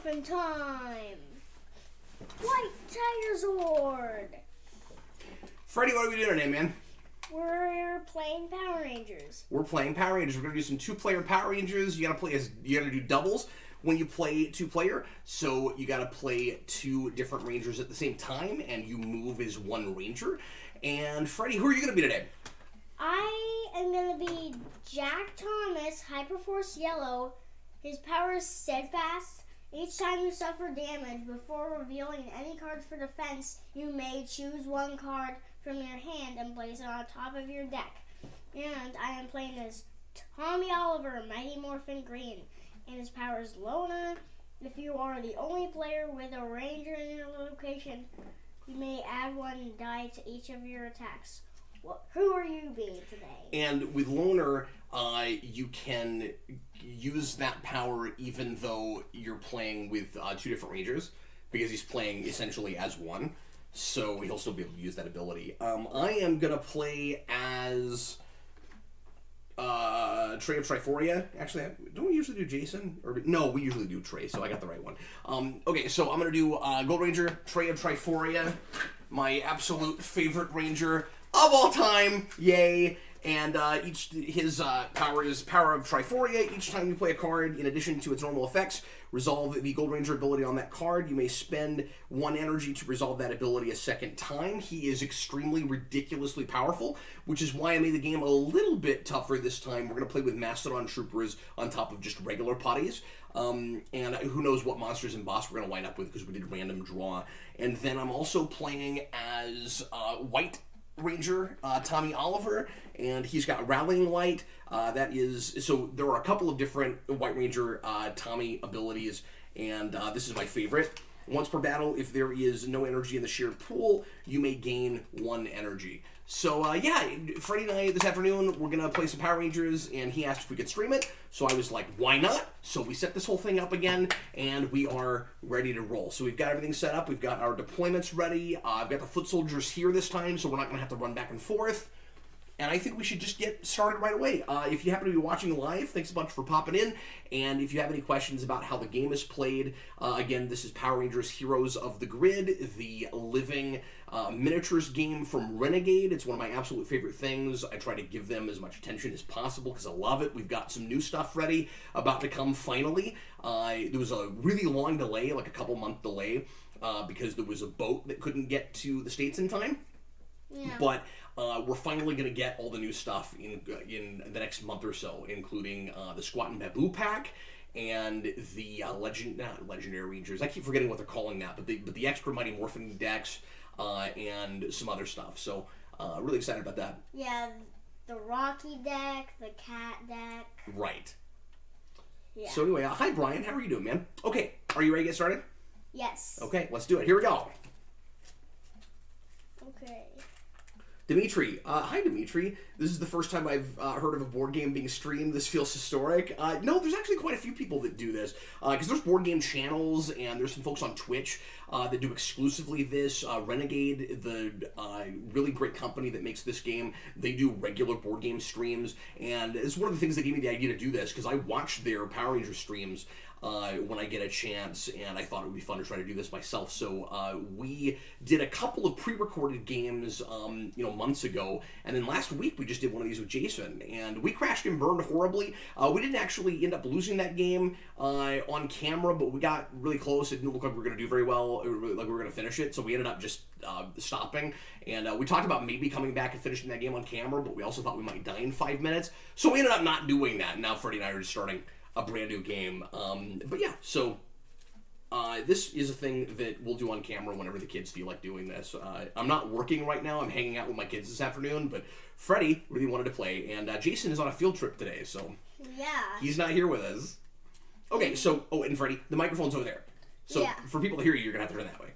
Morphin time! White Tigerzord! Freddy, what are we doing today, man? We're playing Power Rangers. We're playing Power Rangers. We're gonna do some two-player Power Rangers. You gotta do doubles when you play two-player. So you gotta play two different Rangers at the same time, and you move as one Ranger. And Freddy, who are you gonna be today? I am gonna be Jack Thomas, Hyperforce Yellow. His power is Steadfast. Each time you suffer damage before revealing any cards for defense, you may choose one card from your hand and place it on top of your deck. And I am playing as Tommy Oliver, Mighty Morphin Green, and his power is Lona. If you are the only player with a Ranger in your location, you may add one die to each of your attacks. Who are you being today? And with Loner, you can use that power even though you're playing with two different Rangers, because he's playing essentially as one. So he'll still be able to use that ability. I am going to play as Trey of Triforia. Actually, don't we usually do Jason? No, we usually do Trey, so I got the right one. Okay, so I'm going to do Gold Ranger, Trey of Triforia, my absolute favorite Ranger of all time. Yay. And his power is Power of Triforia. Each time you play a card, in addition to its normal effects, resolve the Gold Ranger ability on that card. You may spend one energy to resolve that ability a second time. He is extremely ridiculously powerful, which is why I made the game a little bit tougher this time. We're going to play with Mastodon Troopers on top of just regular putties. And who knows what monsters and boss we're going to line up with, because we did random draw. And then I'm also playing as White Ranger, Tommy Oliver, and he's got Rallying Light. So there are a couple of different White Ranger Tommy abilities, and this is my favorite. Once per battle, if there is no energy in the shared pool, you may gain one energy. So yeah, Freddy and I this afternoon, we're going to play some Power Rangers, and he asked if we could stream it, so I was like, why not? So we set this whole thing up again, and we are ready to roll. So we've got everything set up, we've got our deployments ready, I've got the foot soldiers here this time, so we're not going to have to run back and forth. And I think we should just get started right away. If you happen to be watching live, thanks a bunch for popping in. And if you have any questions about how the game is played, again, this is Power Rangers Heroes of the Grid, the living miniatures game from Renegade. It's one of my absolute favorite things. I try to give them as much attention as possible because I love it. We've got some new stuff ready, about to come finally. There was a really long delay, like a couple-month delay, because there was a boat that couldn't get to the States in time. Yeah. But we're finally going to get all the new stuff in the next month or so, including the Squat and Babu pack and the Legendary Rangers. I keep forgetting what they're calling that, but the extra Mighty Morphin decks and some other stuff. So really excited about that. Yeah, the Rocky deck, the Cat deck. Right. Yeah. So anyway, hi Brian, how are you doing, man? Okay, are you ready to get started? Yes. Okay, let's do it. Here we go. Okay. Dimitri. Hi, Dimitri. This is the first time I've heard of a board game being streamed. This feels historic. No, there's actually quite a few people that do this, because there's board game channels, and there's some folks on Twitch that do exclusively this. Renegade, the really great company that makes this game, they do regular board game streams, and it's one of the things that gave me the idea to do this, because I watch their Power Ranger streams when I get a chance, and I thought it would be fun to try to do this myself. So we did a couple of pre-recorded games, months ago, and then last week we just did one of these with Jason, and we crashed and burned horribly. We didn't actually end up losing that game on camera, but we got really close. It didn't look like we were going to do very well, like we were going to finish it, so we ended up just stopping, and we talked about maybe coming back and finishing that game on camera, but we also thought we might die in 5 minutes, so we ended up not doing that, and now Freddy and I are just starting a brand new game. But yeah, so this is a thing that we'll do on camera whenever the kids feel like doing this. I'm not working right now. I'm hanging out with my kids this afternoon, but Freddy really wanted to play, and Jason is on a field trip today, so yeah, he's not here with us. Okay, so, and Freddy, the microphone's over there. So yeah, for people to hear you, you're going to have to turn that way.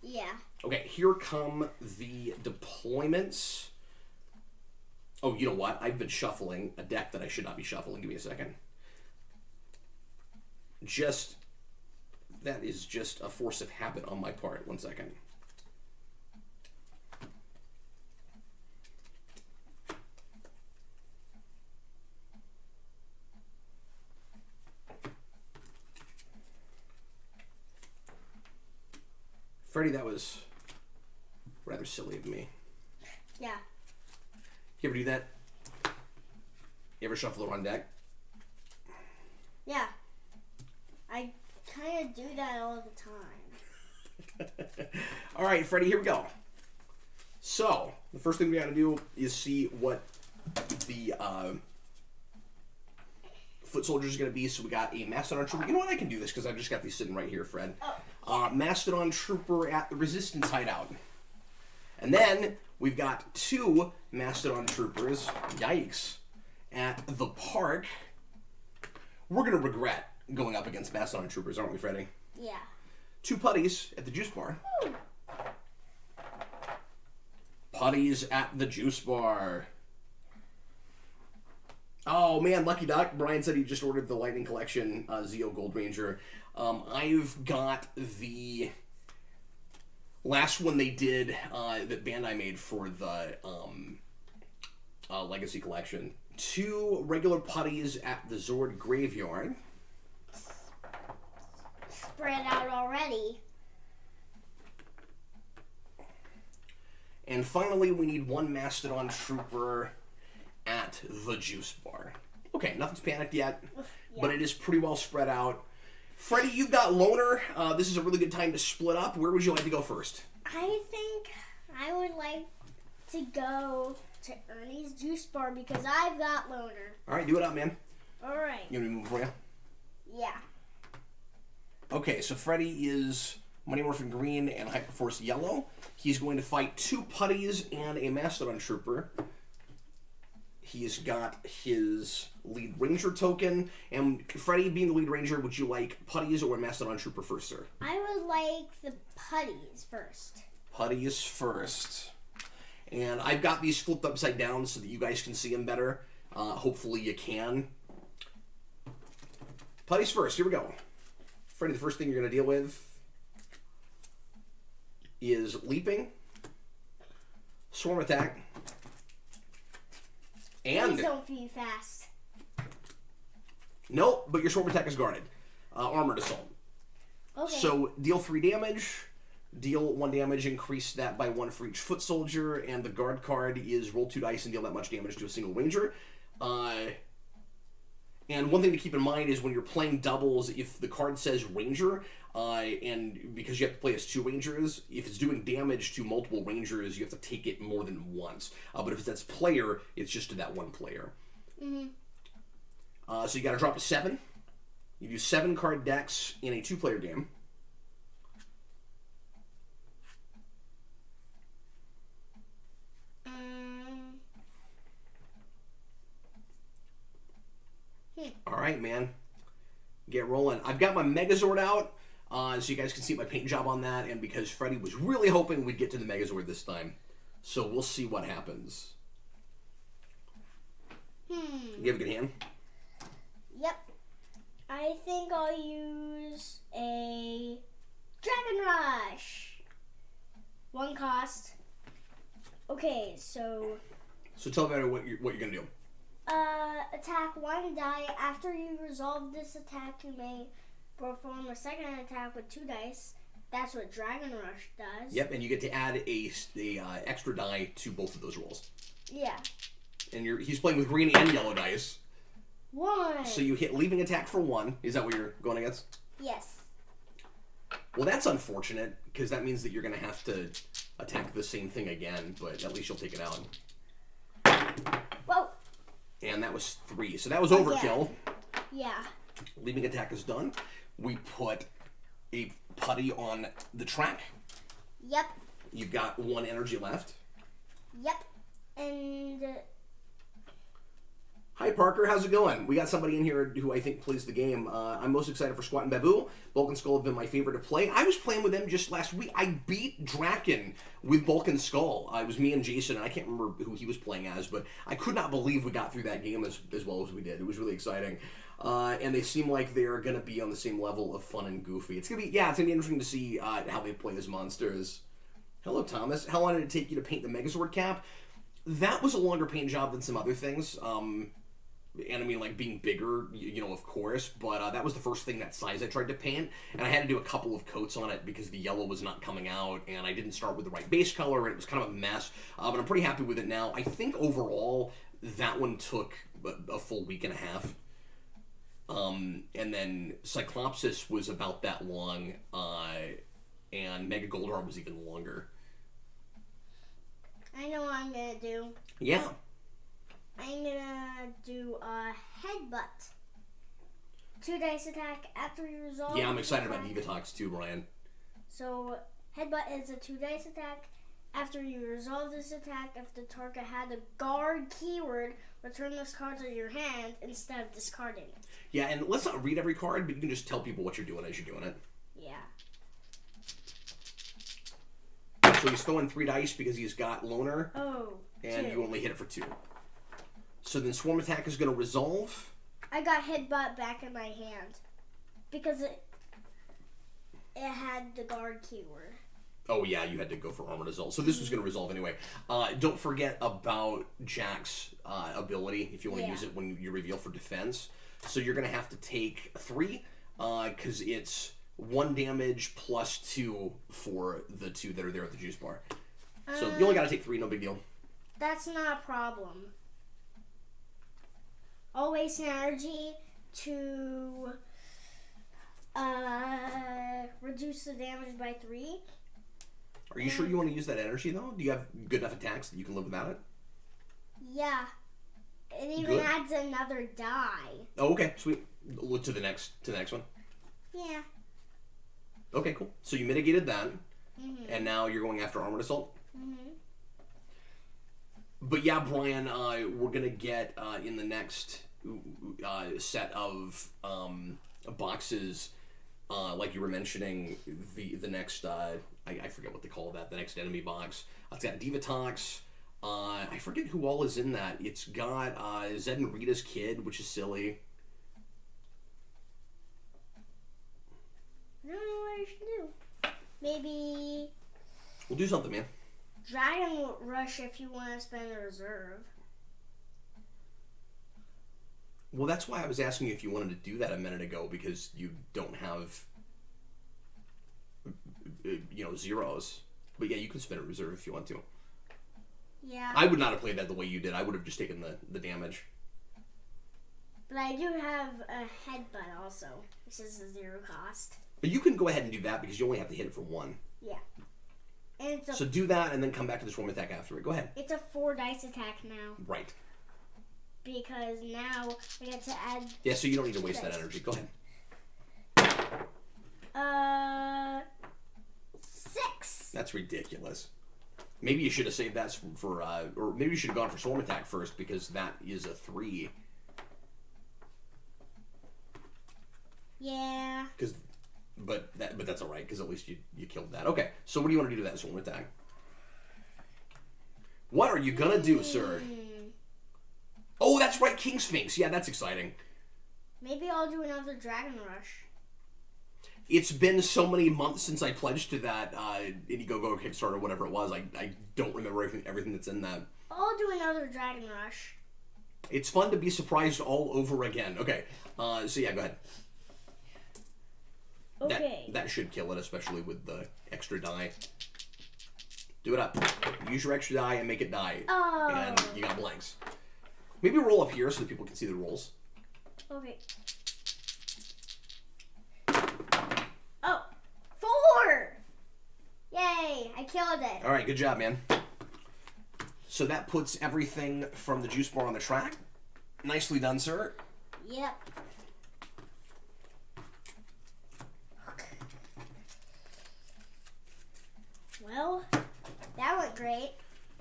Yeah. Okay, here come the deployments. Oh, you know what? I've been shuffling a deck that I should not be shuffling. Give me a second. That is just a force of habit on my part. 1 second. Freddy, that was rather silly of me. Yeah. You ever do that? You ever shuffle around deck? Yeah. I kind of do that all the time. All right, Freddy, here we go. So, the first thing we got to do is see what the foot soldiers are going to be. So we got a Mastodon Trooper. You know what? I can do this because I've just got these sitting right here, Fred. Oh. Mastodon Trooper at the Resistance Hideout. And then we've got 2 Mastodon Troopers, yikes, at the park. We're going to regret going up against Mastodon Troopers, aren't we, Freddy? Yeah. 2 putties at the Juice Bar. Woo. Putties at the Juice Bar. Oh, man, Lucky Duck. Brian said he just ordered the Lightning Collection Zeo Gold Ranger. I've got the last one they did that Bandai made for the Legacy Collection. 2 regular putties at the Zord Graveyard. Spread out already. And finally, we need 1 Mastodon Trooper at the Juice Bar. Okay, nothing's panicked yet, but it is pretty well spread out. Freddy, you've got Loner. This is a really good time to split up. Where would you like to go first? I think I would like to go to Ernie's Juice Bar because I've got Loner. All right, do it up, man. All right. You want me to move for you? Yeah. Okay, so Freddy is Money Morphin Green and Hyperforce Yellow. He's going to fight 2 putties and a Mastodon Trooper. He's got his lead ranger token. And Freddy, being the lead ranger, would you like putties or a Mastodon Trooper first, sir? I would like the putties first. Putties first. And I've got these flipped upside down so that you guys can see them better. Hopefully you can. Putties first. Here we go. Freddy, the first thing you're going to deal with is leaping, swarm attack, and Please don't be fast. nope, but your swarm attack is guarded. Armored assault. Okay. So deal 3 damage, deal 1 damage, increase that by 1 for each foot soldier, and the guard card is roll 2 dice and deal that much damage to a single ranger. And one thing to keep in mind is when you're playing doubles, if the card says ranger, and because you have to play as 2 rangers, if it's doing damage to multiple rangers, you have to take it more than once. But if it's player, it's just to that 1 player. Mm-hmm. So you got to drop to 7. You do 7 card decks in a 2-player game. All right, man. Get rolling. I've got my Megazord out, so you guys can see my paint job on that, and because Freddy was really hoping we'd get to the Megazord this time. So we'll see what happens. You have a good hand? Yep. I think I'll use a Dragon Rush. 1 cost. Okay, so... So tell me about what you're going to do. Attack 1 die. After you resolve this attack, you may perform a second attack with 2 dice. That's what Dragon Rush does. Yep, and you get to add a extra die to both of those rolls. Yeah. And he's playing with green and yellow dice. 1. So you hit leaping attack for 1. Is that what you're going against? Yes. Well, that's unfortunate, because that means that you're going to have to attack the same thing again, but at least you'll take it out. Whoa. And that was 3. So that was overkill. Yeah. Leaping attack is done. We put a putty on the track. Yep. You've got 1 energy left. Yep. And... Hi, Parker. How's it going? We got somebody in here who I think plays the game. I'm most excited for Squat and Babu. Bulk and Skull have been my favorite to play. I was playing with them just last week. I beat Draken with Bulk and Skull. It was me and Jason, and I can't remember who he was playing as, but I could not believe we got through that game as well as we did. It was really exciting. And they seem like they're going to be on the same level of fun and goofy. It's going to be interesting to see how they play as monsters. Hello, Thomas. How long did it take you to paint the Megazord cap? That was a longer paint job than some other things. enemy like being bigger, you know, of course, but that was the first thing that size I tried to paint, and I had to do a couple of coats on it because the yellow was not coming out, and I didn't start with the right base color, and it was kind of a mess, but I'm pretty happy with it now. I think overall that one took a full week and a half, and then Cyclopsis was about that long, and Mega Goldar was even longer. I know what I'm gonna do. Yeah. I'm gonna do a headbutt. 2 dice attack after you resolve. Yeah, I'm excited about Divatox too, Brian. So, headbutt is a 2 dice attack. After you resolve this attack, if the target had a guard keyword, return this card to your hand instead of discarding it. Yeah, and let's not read every card, but you can just tell people what you're doing as you're doing it. Yeah. So he's throwing 3 dice because he's got Loner. Oh, and 2. you only hit it for 2. So then Swarm Attack is going to resolve. I got headbutt back in my hand because it had the guard keyword. Oh yeah, you had to go for Armored Assault. So this was going to resolve anyway. Don't forget about Jack's ability if you want to use it when you reveal for defense. So you're going to have to take 3 because it's 1 damage plus 2 for the 2 that are there at the juice bar. So you only got to take 3, no big deal. That's not a problem. I'll waste energy to reduce the damage by 3. Are you sure you want to use that energy though? Do you have good enough attacks that you can live without it? Yeah. It even adds another die. Oh, okay, sweet. Look to the next one. Yeah. Okay, cool. So you mitigated that, and now you're going after Armored Assault. But yeah, Brian, we're gonna get in the next set of boxes, like you were mentioning, the next I forget what they call that. The next enemy box. It's got Divatox. I forget who all is in that. It's got Zed and Rita's kid, which is silly. I don't know what I should do. Maybe We'll do something, man. Dragon Rush if you want to spend a reserve. Well, that's why I was asking you if you wanted to do that a minute ago, because you don't have, zeros. But yeah, you can spend a reserve if you want to. Yeah. I would not have played that the way you did. I would have just taken the damage. But I do have a headbutt also, which is a 0 cost. But you can go ahead and do that because you only have to hit it for 1. Yeah. And it's So do that and then come back to the Swarm Attack after it. Go ahead. It's a 4 dice attack now. Right. Because now I get to add... Yeah, so you don't need to waste that energy. Go ahead. 6. That's ridiculous. Maybe you should have saved that for or maybe you should have gone for Swarm Attack first, because that is a 3. Yeah. But that's all right, because at least you killed that. Okay, so what do you want to do to that Swarm Attack? What are you gonna do, sir? Oh, that's right, King Sphinx. Yeah, that's exciting. Maybe I'll do another Dragon Rush. It's been so many months since I pledged to that Indiegogo Kickstarter, whatever it was. I don't remember everything that's in that. I'll do another Dragon Rush. It's fun to be surprised all over again. Okay, so yeah, go ahead. Okay. That should kill it, especially with the extra die. Do it up. Use your extra die and make it die. Oh. And you got blanks. Maybe roll up here so that people can see the rolls. Okay. Oh, 4! Yay, I killed it. All right, good job, man. So that puts everything from the juice bar on the track. Nicely done, sir. Yep. Well, that went great.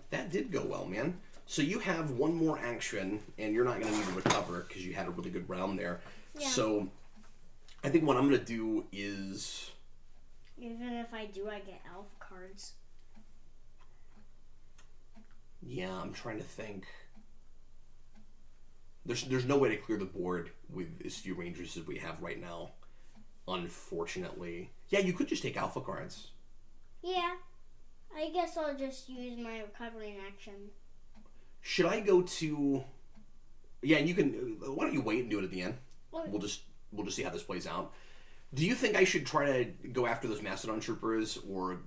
That did go well, man. So you have one more action, and you're not going to need to recover because you had a really good round there. Yeah. So I think what I'm going to do is... Even if I do, I get elf cards. Yeah, I'm trying to think. There's no way to clear the board with as few rangers as we have right now, unfortunately. Yeah, you could just take alpha cards. Yeah. I guess I'll just use my recovering action. Should I go to Yeah, and you can. Why don't you wait and do it at the end? Okay. We'll just see how this plays out. Do you think I should try to go after those Mastodon troopers, or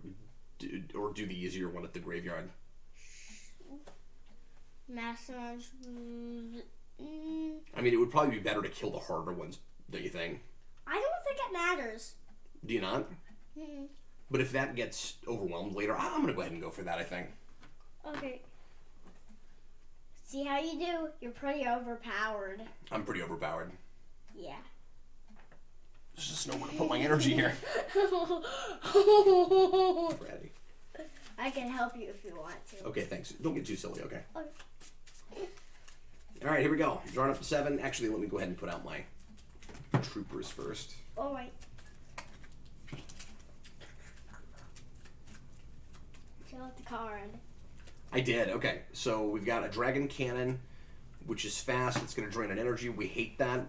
do the easier one at the graveyard? Mastodon. I mean, it would probably be better to kill the harder ones, don't you think? I don't think it matters. Do you not? Mm-hmm. But if that gets overwhelmed later, I'm going to go ahead and go for that, I think. Okay. See how you do? You're pretty overpowered. I'm pretty overpowered. Yeah. Just know where to put my energy here. Freddy. I can help you if you want to. Okay, thanks. Don't get too silly, okay? Okay. All right, here we go. Drawing up to 7. Actually, let me go ahead and put out my troopers first. All right. Fill out the card. I did. Okay, so we've got a dragon cannon, which is fast. It's going to drain an energy. We hate that.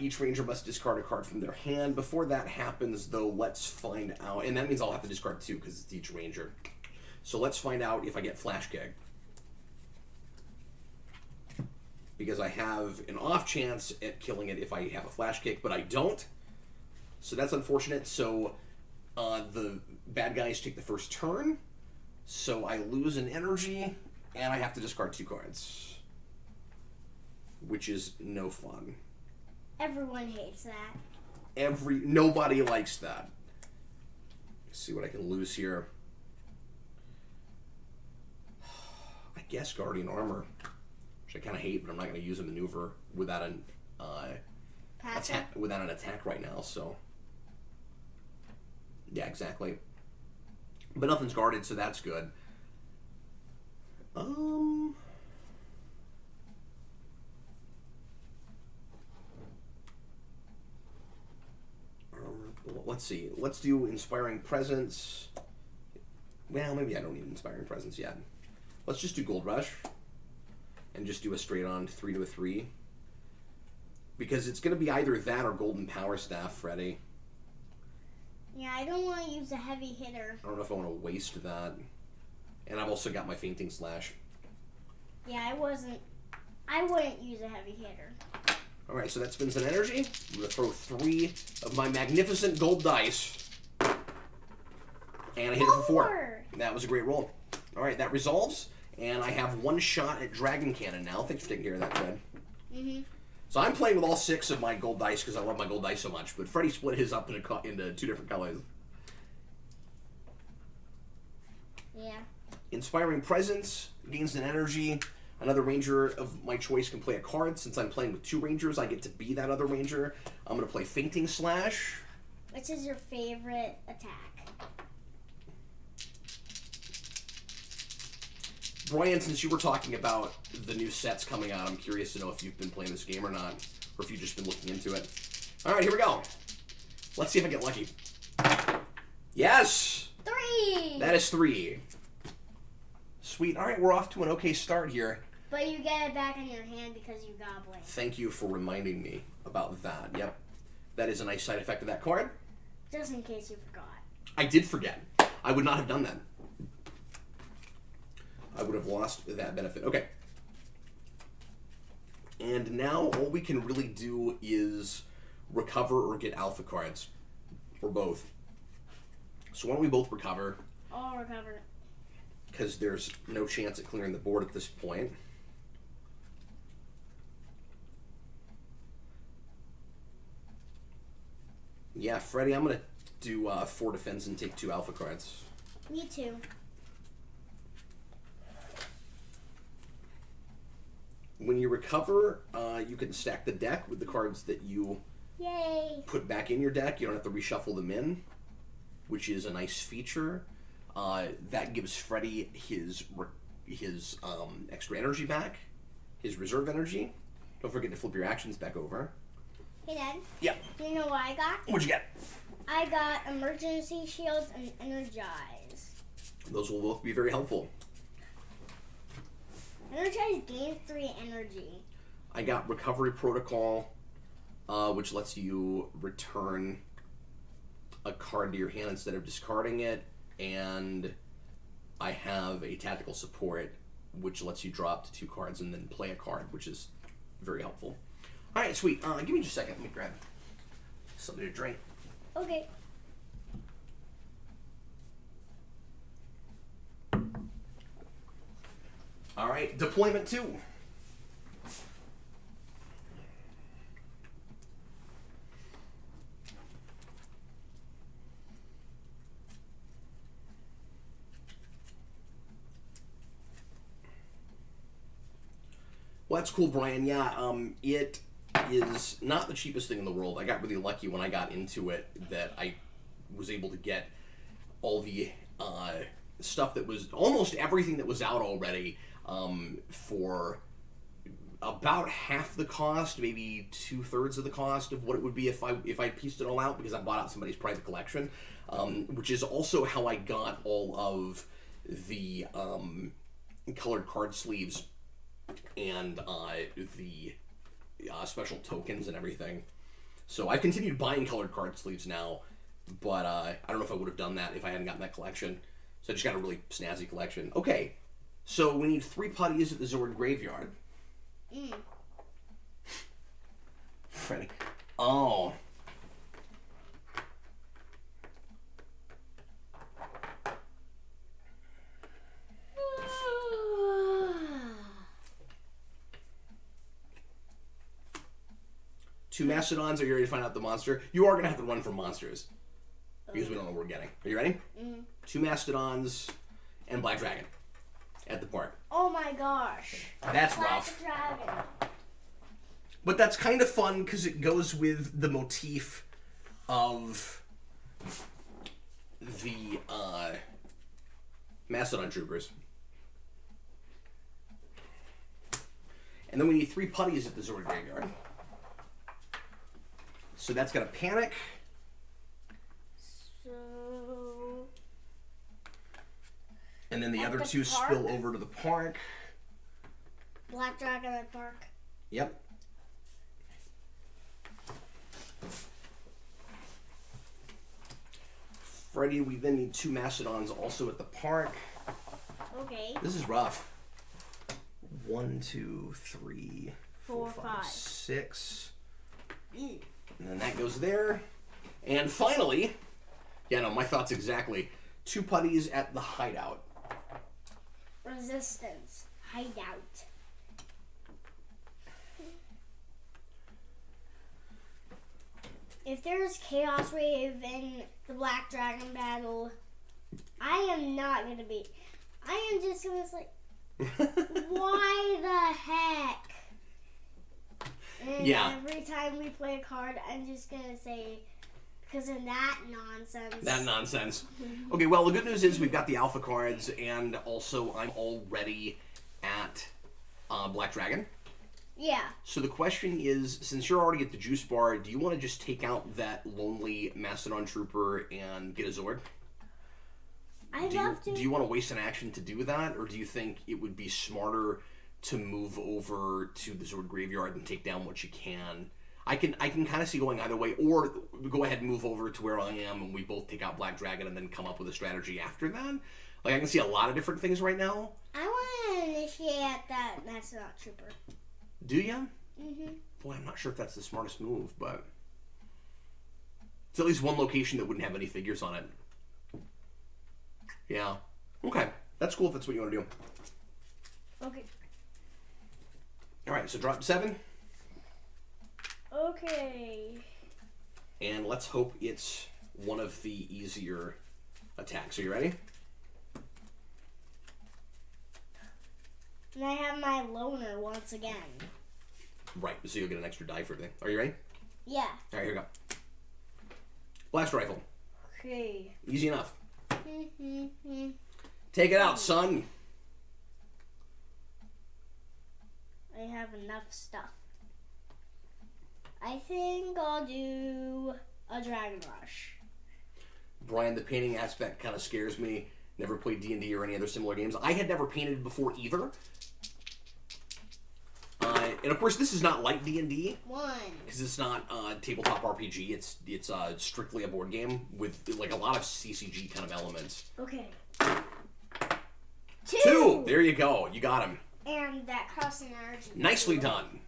Each ranger must discard a card from their hand. Before that happens, though, let's find out. And that means I'll have to discard 2 because it's each ranger. So let's find out if I get Flash Kick. Because I have an off chance at killing it if I have a Flash Kick, but I don't. So that's unfortunate. So the bad guys take the first turn. So I lose an energy, and I have to discard 2 cards. Which is no fun. Everyone hates that. Nobody likes that. Let's see what I can lose here. I guess Guardian Armor, which I kind of hate, but I'm not going to use a maneuver without an attack right now. So yeah, exactly. But nothing's guarded, so that's good. Let's see. Let's do Inspiring Presence. Well, maybe I don't need Inspiring Presence yet. Let's just do Gold Rush. And just do a straight on 3 to a 3. Because it's going to be either that or Golden Power Staff, Freddy. Yeah, I don't want to use a heavy hitter. I don't know if I want to waste that. And I've also got my Fainting Slash. Yeah, I wouldn't use a heavy hitter. Alright, so that spends an energy. I'm going to throw 3 of my magnificent gold dice. And I hit it for 4. That was a great roll. Alright, that resolves. And I have 1 shot at Dragon Cannon now. Thanks for taking care of that, Fred. Mm-hmm. So I'm playing with all 6 of my gold dice because I love my gold dice so much. But Freddy split his up into 2 different colors. Yeah. Inspiring Presence gains an energy. Another ranger of my choice can play a card. Since I'm playing with 2 rangers, I get to be that other ranger. I'm going to play Fainting Slash. Which is your favorite attack? Brian, since you were talking about the new sets coming out, I'm curious to know if you've been playing this game or not, or if you've just been looking into it. All right, here we go. Let's see if I get lucky. Yes! 3! That is 3. Sweet. All right, we're off to an okay start here. But you get it back in your hand because you goblin. Thank you for reminding me about that. Yep. That is a nice side effect of that card. Just in case you forgot. I did forget. I would not have done that. I would have lost that benefit. Okay. And now all we can really do is recover or get alpha cards. Or both. So why don't we both recover? I'll recover. Because there's no chance at clearing the board at this point. Yeah, Freddy, I'm going to do 4 defense and take 2 alpha cards. Me too. When you recover, you can stack the deck with the cards that you Yay! put back in your deck. You don't have to reshuffle them in, which is a nice feature. That gives Freddy his extra energy back, his reserve energy. Don't forget to flip your actions back over. Hey, Dad. Yeah. Do you know what I got? What'd you get? I got emergency shields and energize. Those will both be very helpful. Energize gains 3 energy. I got recovery protocol, which lets you return a card to your hand instead of discarding it, and I have a tactical support, which lets you drop to 2 cards and then play a card, which is very helpful. All right, sweet. Give me just a second. Let me grab something to drink. Okay. All right, deployment 2. Well, that's cool, Brian. Yeah, it is not the cheapest thing in the world. I got really lucky when I got into it that I was able to get all the stuff that was almost everything that was out already for about half the cost, maybe 2/3 of the cost of what it would be if I pieced it all out, because I bought out somebody's private collection, which is also how I got all of the colored card sleeves and the special tokens and everything. So I've continued buying colored card sleeves now, but I don't know if I would have done that if I hadn't gotten that collection. So I just got a really snazzy collection. Okay, so we need 3 putties at the Zord Graveyard. Freddy. Oh. Two Mastodons. Are you ready to find out the monster? You are going to have to run from monsters, because we don't know what we're getting. Are you ready? 2 Mastodons and Black Dragon at the park. Oh my gosh. That's Black rough. Dragon. But that's kind of fun because it goes with the motif of the Mastodon Troopers. And then we need 3 putties at the Zord Graveyard. So that's got a Panic. So... And then the At other the 2 park? spill over to the park. Black Dragon at Park. Yep. Freddy, we then need 2 Mastodons also at the park. Okay. This is rough. 1, 2, 3, 4, 5, 6. And then that goes there. And finally, yeah, no, my thoughts exactly. 2 putties at the Hideout. Resistance. Hideout. If there's Chaos Wave in the Black Dragon battle, I am not gonna be. I am just gonna say, why the heck? And Yeah. every time we play a card, I'm just gonna say, because of that nonsense. That nonsense. Okay, well, the good news is we've got the alpha cards, and also I'm already at Black Dragon. Yeah. So the question is, since you're already at the juice bar, do you want to just take out that lonely Mastodon Trooper and get a Zord? I'd love to. Do you want to waste an action to do that, or do you think it would be smarter to move over to the Zord Graveyard and take down what you can? I can kind of see going either way, or go ahead and move over to where I am, and we both take out Black Dragon and then come up with a strategy after that. Like, I can see a lot of different things right now. I want to initiate that Mastodon Trooper. Do you? Mm-hmm. Boy, I'm not sure if that's the smartest move, but it's at least one location that wouldn't have any figures on it. Yeah. Okay. That's cool if that's what you want to do. Okay. All right, so drop 7. Okay. And let's hope it's one of the easier attacks. Are you ready? And I have my loner once again. Right, so you'll get an extra die for everything. Are you ready? Yeah. All right, here we go. Blast rifle. Okay. Easy enough. Take it out, son. I have enough stuff. I think I'll do a Dragon Rush. Brian, the painting aspect kind of scares me. Never played D&D or any other similar games. I had never painted before either. And of course, this is not like D&D. Because it's not tabletop RPG. It's strictly a board game with like a lot of CCG kind of elements. Okay. 2! There you go. You got him. And that crossing energy. Nicely done.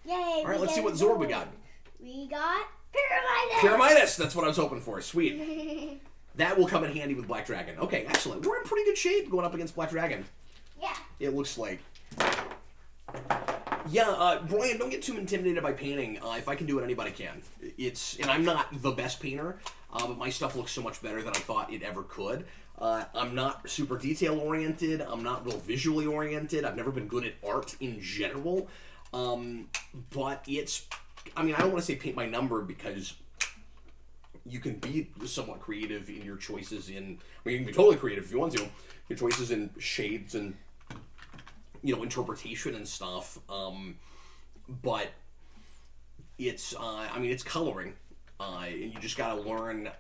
Yay! All right, let's see what Zord we got. We got Pyramidas! Pyramidas! That's what I was hoping for. Sweet. That will come in handy with Black Dragon. Okay, excellent. We're in pretty good shape going up against Black Dragon. Yeah. It looks like. Yeah, Brian, don't get too intimidated by painting. If I can do it, anybody can. And I'm not the best painter, but my stuff looks so much better than I thought it ever could. I'm not super detail-oriented. I'm not real visually oriented. I've never been good at art in general. But it's... I mean, I don't want to say paint by number because you can be somewhat creative in your choices in... I mean, you can be totally creative if you want to. Your choices in shades and, interpretation and stuff. But it's... I mean, it's coloring. And you just got to learn...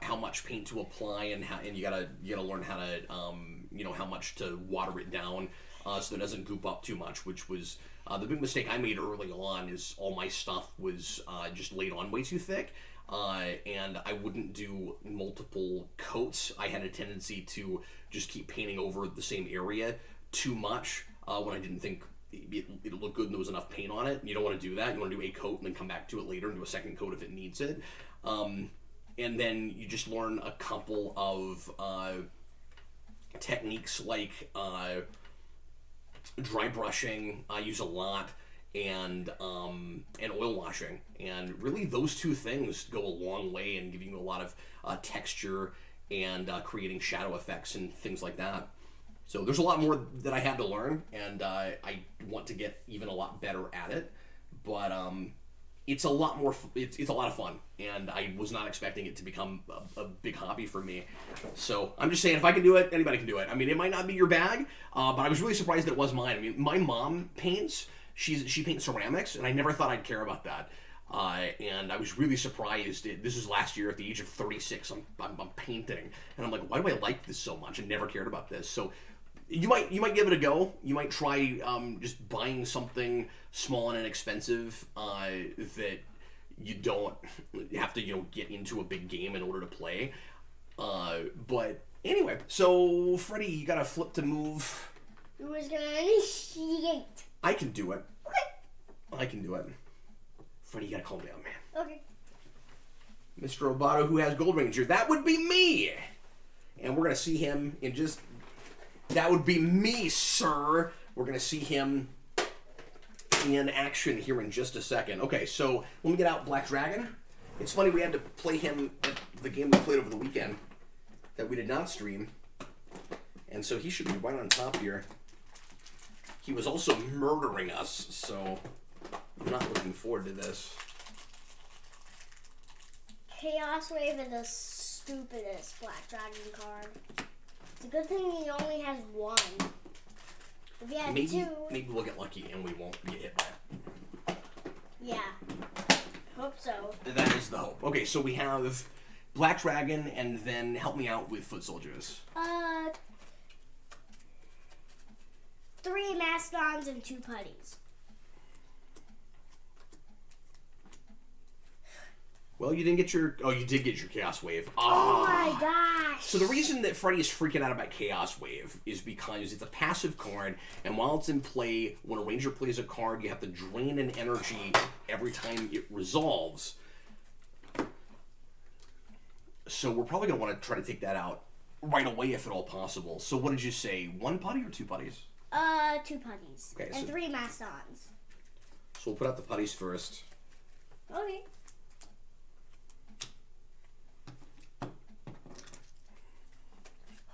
how much paint to apply and you gotta learn how to how much to water it down so it doesn't goop up too much, which was the big mistake I made early on. Is all my stuff was just laid on way too thick, and I wouldn't do multiple coats. I had a tendency to just keep painting over the same area too much when I didn't think it looked good and there was enough paint on it. You don't want to do that. You want to do a coat and then come back to it later and do a second coat if it needs it. And then you just learn a couple of techniques like dry brushing. I use a lot, and oil washing. And really, those two things go a long way in giving you a lot of texture and creating shadow effects and things like that. So there's a lot more that I have to learn, and I want to get even a lot better at it. But it's a lot more. It's a lot of fun, and I was not expecting it to become a big hobby for me. So I'm just saying, if I can do it, anybody can do it. I mean, it might not be your bag, but I was really surprised that it was mine. I mean, my mom paints. She paints ceramics, and I never thought I'd care about that. And I was really surprised. This was last year at the age of 36. I'm painting, and I'm like, why do I like this so much? I never cared about this. So you might give it a go. You might try just buying something small and inexpensive that you don't have to get into a big game in order to play. But anyway, so Freddy, you got to flip to move. Who's gonna initiate? I can do it. Okay. I can do it. Freddy, you gotta calm down, man. Okay. Mr. Roboto, who has Gold Ranger, that would be me. And we're gonna see him in just. That would be me, sir. We're going to see him in action here in just a second. Okay, so let me get out Black Dragon. It's funny, we had to play him at the game we played over the weekend that we did not stream. And so he should be right on top here. He was also murdering us, so I'm not looking forward to this. Chaos Wave is the stupidest Black Dragon card. It's a good thing he only has one. If he had two... Maybe we'll get lucky and we won't get hit by it. Yeah. Hope so. That is the hope. Okay, so we have Black Dragon, and then help me out with Foot Soldiers. 3 Mastodons and 2 Putties. Well, you didn't get your... Oh, you did get your Chaos Wave. Oh my gosh! So the reason that Freddy is freaking out about Chaos Wave is because it's a passive card, and while it's in play, when a Ranger plays a card, you have to drain an energy every time it resolves. So we're probably going to want to try to take that out right away if at all possible. So what did you say? 1 putty or 2 putties? 2 Putties. Okay, and so 3 Mastodons. So we'll put out the putties first. Okay.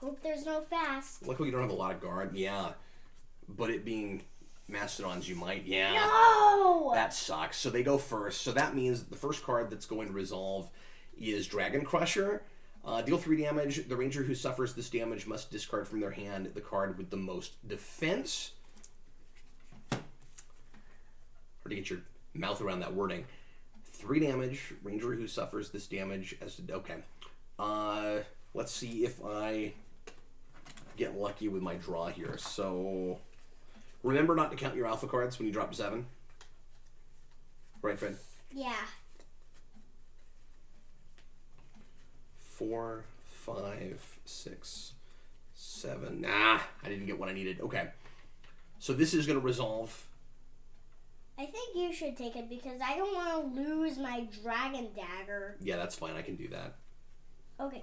Hope there's no fast. Luckily you don't have a lot of guard. Yeah. But it being Mastodons, you might. Yeah. No! That sucks. So they go first. So that means the first card that's going to resolve is Dragon Crusher. Deal 3 damage. The Ranger who suffers this damage must discard from their hand the card with the most defense. Hard to get your mouth around that wording. 3 damage. Ranger who suffers this damage as... Okay. Let's see if I get lucky with my draw here. So, remember not to count your alpha cards when you drop to 7. Right, Fred? Yeah. 4, 5, 6, 7. Nah, I didn't get what I needed. Okay. So this is going to resolve I think you should take it because I don't want to lose my dragon dagger. Yeah, that's fine. I can do that. Okay.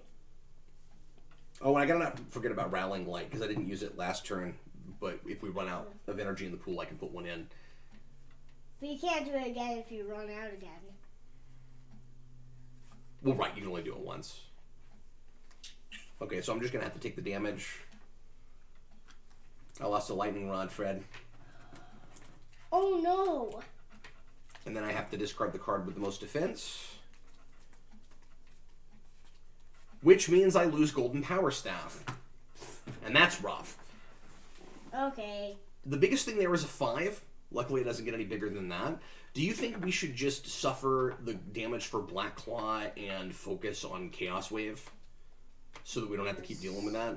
Oh, and I gotta not forget about Rattling Light because I didn't use it last turn. But if we run out of energy in the pool, I can put one in. But you can't do it again if you run out again. Well, right, you can only do it once. Okay, so I'm just gonna have to take the damage. I lost a lightning rod, Fred. Oh no! And then I have to discard the card with the most defense. Which means I lose Golden Power Staff. And that's rough. Okay. The biggest thing there is a 5. Luckily, it doesn't get any bigger than that. Do you think we should just suffer the damage for Black Claw and focus on Chaos Wave? So that we don't have to keep dealing with that?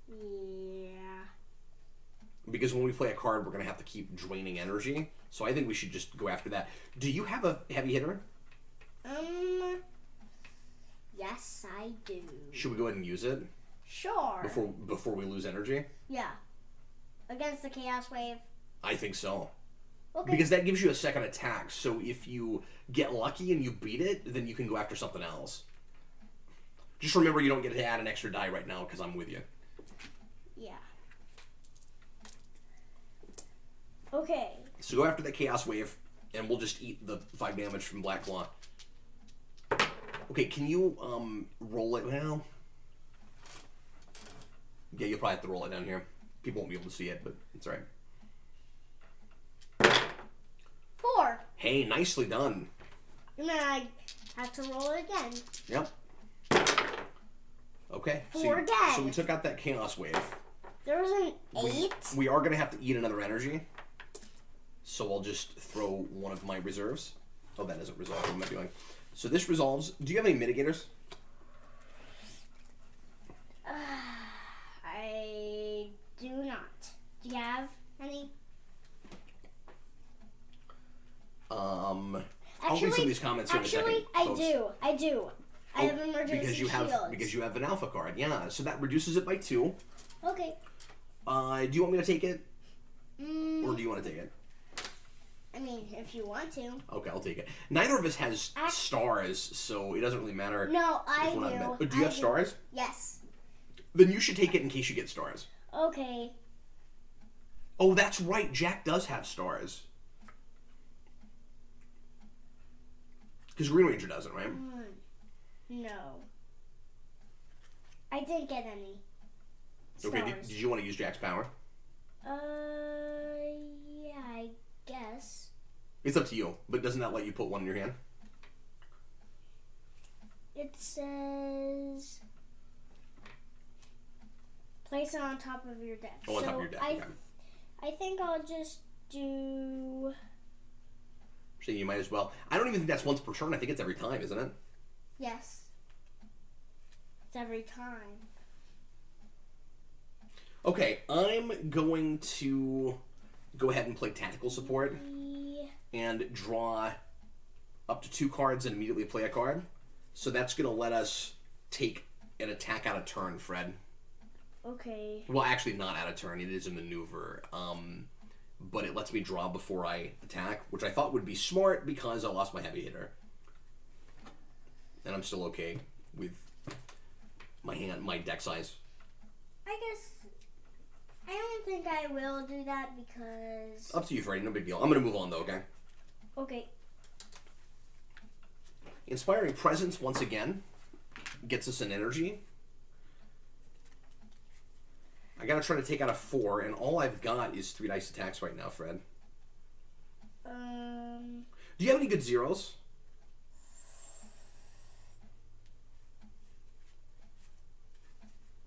Yeah. Because when we play a card, we're going to have to keep draining energy. So I think we should just go after that. Do you have a heavy hitter? Yes, I do. Should we go ahead and use it? Sure. Before we lose energy? Yeah. Against the Chaos Wave? I think so. Okay. Because that gives you a second attack. So if you get lucky and you beat it, then you can go after something else. Just remember you don't get to add an extra die right now because I'm with you. Yeah. Okay. So go after the Chaos Wave, and we'll just eat the 5 damage from Black Claw. Okay, can you roll it? Well, yeah, you'll probably have to roll it down here. People won't be able to see it, but it's all right. 4. Hey, nicely done. And then I have to roll it again. Yep. Okay. 4 again. So we took out that Chaos Wave. There was an 8. We are going to have to eat another energy. So I'll just throw one of my reserves. Oh, that doesn't resolve. What am I doing? So this resolves. Do you have any mitigators? I do not. Do you have any? I'll read some of these comments here in a second. Actually, I do. I have emergency because you have shields. because you have an alpha card. Yeah, so that reduces it by 2. Okay. Do you want me to take it, or do you want to take it? I mean, if you want to. Okay, I'll take it. Neither of us has stars, so it doesn't really matter. No, I do. Do you have stars? Yes. Then you should take it in case you get stars. Okay. Oh, that's right. Jack does have stars. Because Green Ranger doesn't, right? No. I didn't get any stars. Okay, did you want to use Jack's power? Yeah, I guess. It's up to you, but doesn't that let you put one in your hand? It says place it on top of your deck. Oh, on top of your deck, okay. I think I'll just do... So you might as well. I don't even think that's once per turn. I think it's every time, isn't it? Yes. It's every time. Okay, I'm going to go ahead and play Tactical Support and draw up to 2 cards and immediately play a card. So that's going to let us take an attack out of turn, Fred. Okay. Well, actually not out of turn. It is a maneuver. But it lets me draw before I attack, which I thought would be smart because I lost my heavy hitter. And I'm still okay with my deck size. I guess I don't think I will do that because... Up to you, Freddy. No big deal. I'm going to move on, though, okay? Okay. Inspiring Presence, once again, gets us an energy. I got to try to take out a 4, and all I've got is 3 dice attacks right now, Fred. Do you have any good zeros?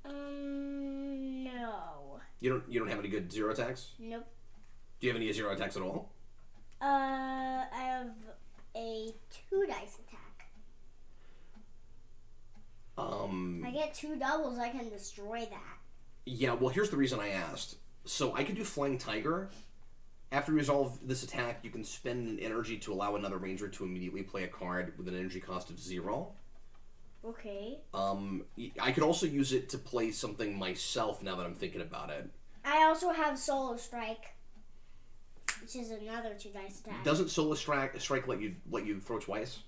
No. You don't have any good 0 attacks? Nope. Do you have any 0 attacks at all? I have a 2 dice attack. I get 2 doubles, I can destroy that. Yeah, well, here's the reason I asked. So I could do Flying Tiger. After you resolve this attack, you can spend an energy to allow another ranger to immediately play a card with an energy cost of 0. Okay. I could also use it to play something myself now that I'm thinking about it. I also have Solo Strike. which is another 2 dice attack. Doesn't Solo Strike let you throw twice?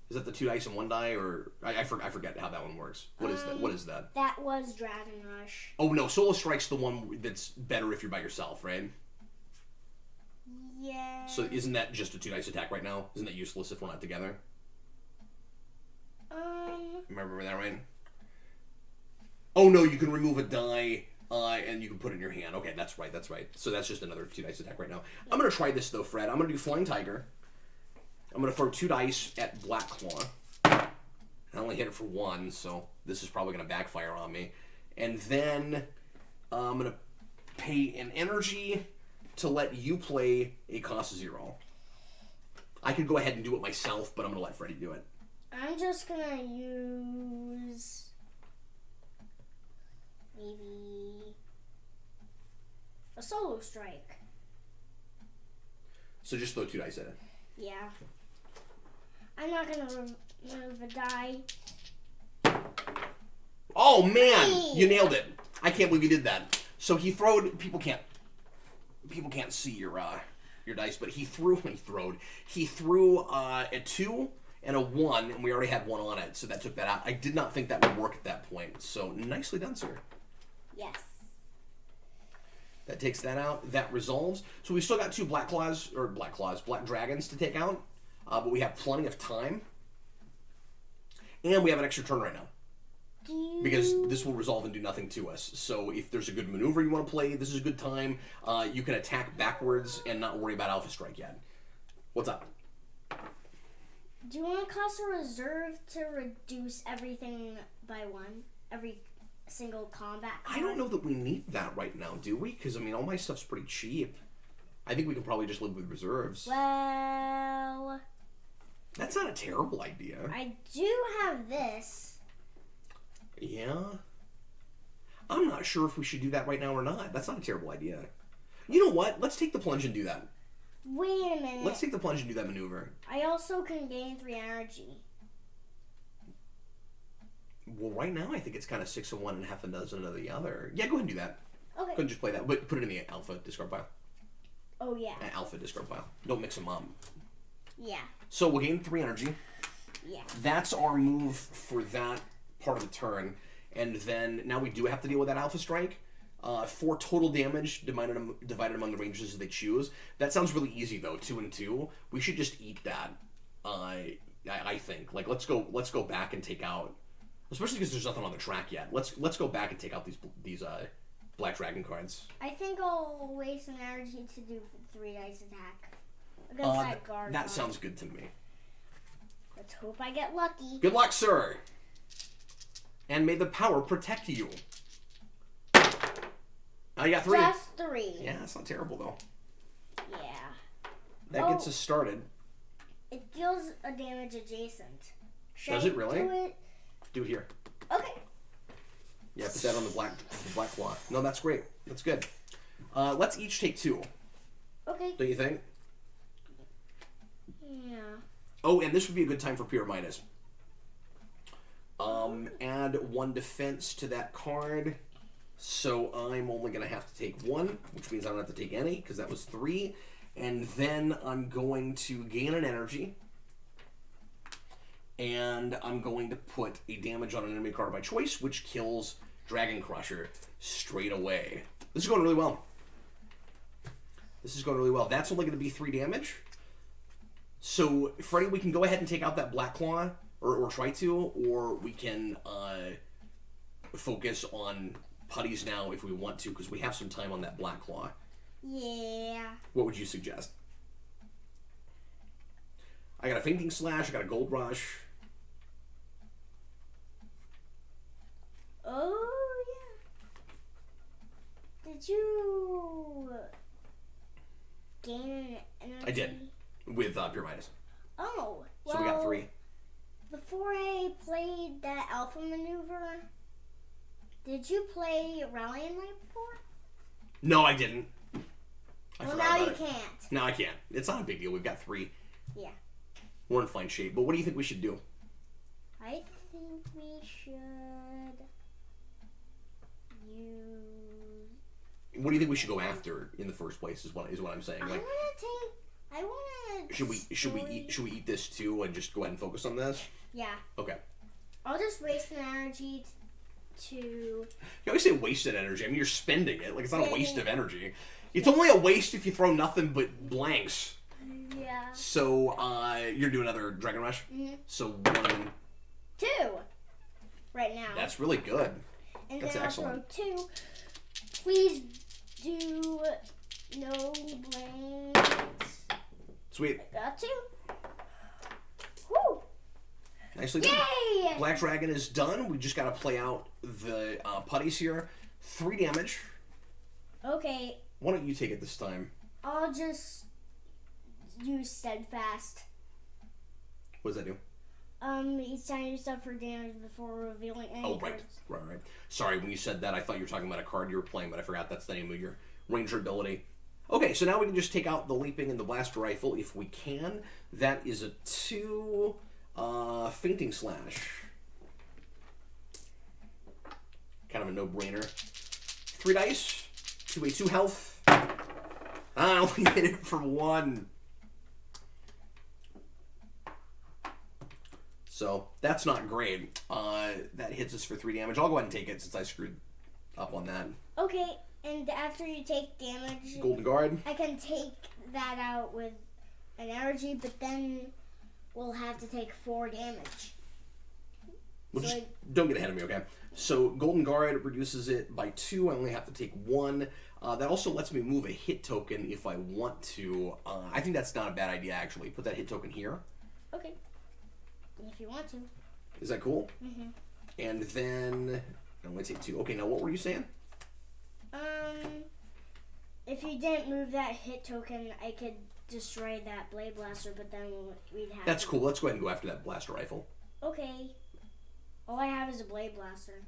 Is that the 2 dice and 1 die, or I forget how that one works. What is that? What is that? That was Dragon Rush. Oh no, Solo Strike's the one that's better if you're by yourself, right? Yeah. So isn't that just a 2 dice attack right now? Isn't that useless if we're not together? Remember that right? Oh no, you can remove a die and you can put it in your hand. Okay, that's right. So that's just another 2 dice attack right now. I'm gonna try this though, Fred. I'm gonna do Flying Tiger. I'm gonna throw 2 dice at Black Claw. I only hit it for 1, so this is probably gonna backfire on me. And then I'm gonna pay an energy to let you play a cost 0. I could go ahead and do it myself, but I'm gonna let Freddy do it. I'm just gonna use maybe a Solo Strike. So just throw 2 dice at it. Yeah. I'm not gonna remove a die. Oh man, Hey! you nailed it! I can't believe you did that. So he throwed. People can't see your dice, but he threw a 2 and a 1, and we already had 1 on it, so that took that out. I did not think that would work at that point. So nicely done, sir. Yes. That takes that out. That resolves. So we've still got 2 black dragons to take out, but we have plenty of time, and we have an extra turn right now. Because this will resolve and do nothing to us. So if there's a good maneuver you want to play, this is a good time. You can attack backwards and not worry about Alpha Strike yet. What's up? Do you want to cost a reserve to reduce everything by 1? Every single combat card? I don't know that we need that right now, do we? Because, I mean, all my stuff's pretty cheap. I think we can probably just live with reserves. Well... That's not a terrible idea. I do have this. Yeah? I'm not sure if we should do that right now or not. That's not a terrible idea. You know what? Let's take the plunge and do that. Wait a minute. Let's take the plunge and do that maneuver. I also can gain 3 energy. Well, right now I think it's kind of 6 of one and half a dozen of the other. Yeah, go ahead and do that. Okay. Go ahead and just play that. But put it in the alpha discard pile. Oh, yeah. Alpha discard pile. Don't mix them up. Yeah. So we'll gain 3 energy. Yeah. That's our move for that part of the turn. And then now we do have to deal with that Alpha Strike. 4 total damage divided among the rangers as they choose. That sounds really easy though. 2 and 2. We should just eat that. I think. Like let's go back and take out. Especially because there's nothing on the track yet. Let's go back and take out these black dragon cards. I think I'll waste an energy to do 3 dice attack against that guard. That sounds good to me. Let's hope I get lucky. Good luck, sir. And may the power protect you. I got 3. Just 3. Yeah, that's not terrible though. Yeah. That gets us started. It deals a damage adjacent. Does it really? Do it? Do it here. Okay. Yeah, put that on the black claw. No, that's great. That's good. Let's each take 2. Okay. Don't you think? Yeah. Oh, and this would be a good time for Pure Minus. Add 1 defense to that card. So I'm only going to have to take 1, which means I don't have to take any, because that was 3. And then I'm going to gain an energy. And I'm going to put a damage on an enemy card of my choice, which kills Dragon Crusher straight away. This is going really well. This is going really well. That's only going to be 3 damage. So, Freddy, we can go ahead and take out that Black Claw, or try to, or we can focus on putties now if we want to, because we have some time on that Black Claw. Yeah. What would you suggest? I got a Fainting Slash, I got a Gold Rush. Oh, yeah. Did you gain an energy? I did, with Pure Minus. Oh, well. So we got 3. Before I played that Alpha maneuver, did you play Rallying Light before? No, I didn't. Well, now you can't. No, I can't. It's not a big deal. We've got 3. Yeah. We're in fine shape. But what do you think we should do? I think we should use... what do you think we should go after in the first place? Is what I'm saying. Like, I wanna. should we eat this too and just go ahead and focus on this? Yeah. Okay. I'll just waste an energy to. You always say wasted energy. I mean, you're spending it. Like, it's not a waste of energy. It's only a waste if you throw nothing but blanks. Yeah. So, you're doing another Dragon Rush? Mm-hmm. So, 1, 2. Right now. That's really good. And That's then excellent. I'll throw 2. Please do no blanks. Sweet. I got 2. Woo! Nicely done. Yay! Black Dragon is done. We just got to play out the putties here. 3 damage. Okay. Why don't you take it this time? I'll just use steadfast. What does that do? Each time you suffer damage before revealing any Oh, right. cards. Right. Sorry, when you said that, I thought you were talking about a card you were playing, but I forgot that's the name of your ranger ability. Okay, so now we can just take out the leaping and the blaster rifle if we can. That is a 2 fainting slash. Kind of a no-brainer. 3 dice. 2 health. I only hit it for 1. So, that's not great. That hits us for 3 damage. I'll go ahead and take it since I screwed up on that. Okay, and after you take damage, Golden Guard. I can take that out with an energy, but then we'll have to take 4 damage. Well, So just don't get ahead of me, okay? So, Golden Guard reduces it by 2. I only have to take 1. That also lets me move a hit token if I want to. I think that's not a bad idea, actually. Put that hit token here. Okay. If you want to. Is that cool? Mm-hmm. And then I only take 2. Okay, now what were you saying? If you didn't move that hit token, I could destroy that blade blaster, but then we'd have. That's cool. Let's go ahead and go after that blaster rifle. Okay. All I have is a blade blaster.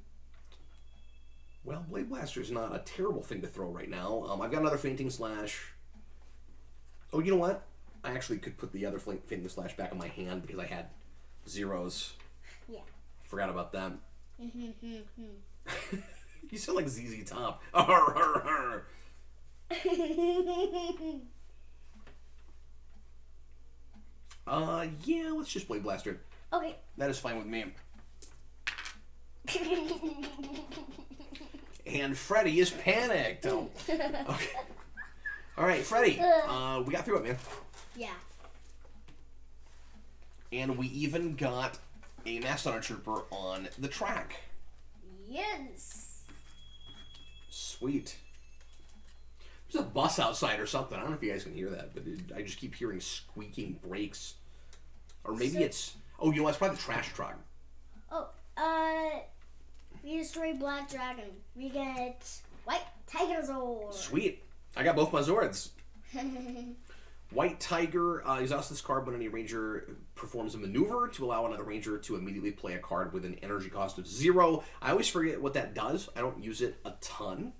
Well, blade blaster is not a terrible thing to throw right now. I've got another fainting slash. Oh, you know what? I actually could put the other fainting slash back on my hand because I had 0s. Yeah. Forgot about that. Mm-hmm. You sound like ZZ Top. Arr, arr, arr. Yeah, let's just blade blaster. Okay. That is fine with me. And Freddy is panicked. Oh. Okay. All right, Freddy. We got through it, man. Yeah. And we even got a Mastodon Trooper on the track. Yes. Sweet. There's a bus outside or something. I don't know if you guys can hear that, but I just keep hearing squeaking brakes. Or maybe it's... Oh, you know what? It's probably the trash truck. Oh, we destroy Black Dragon. We get White Tiger Zord. Sweet. I got both my Zords. White Tiger exhausts this card when any ranger performs a maneuver to allow another ranger to immediately play a card with an energy cost of 0. I always forget what that does. I don't use it a ton.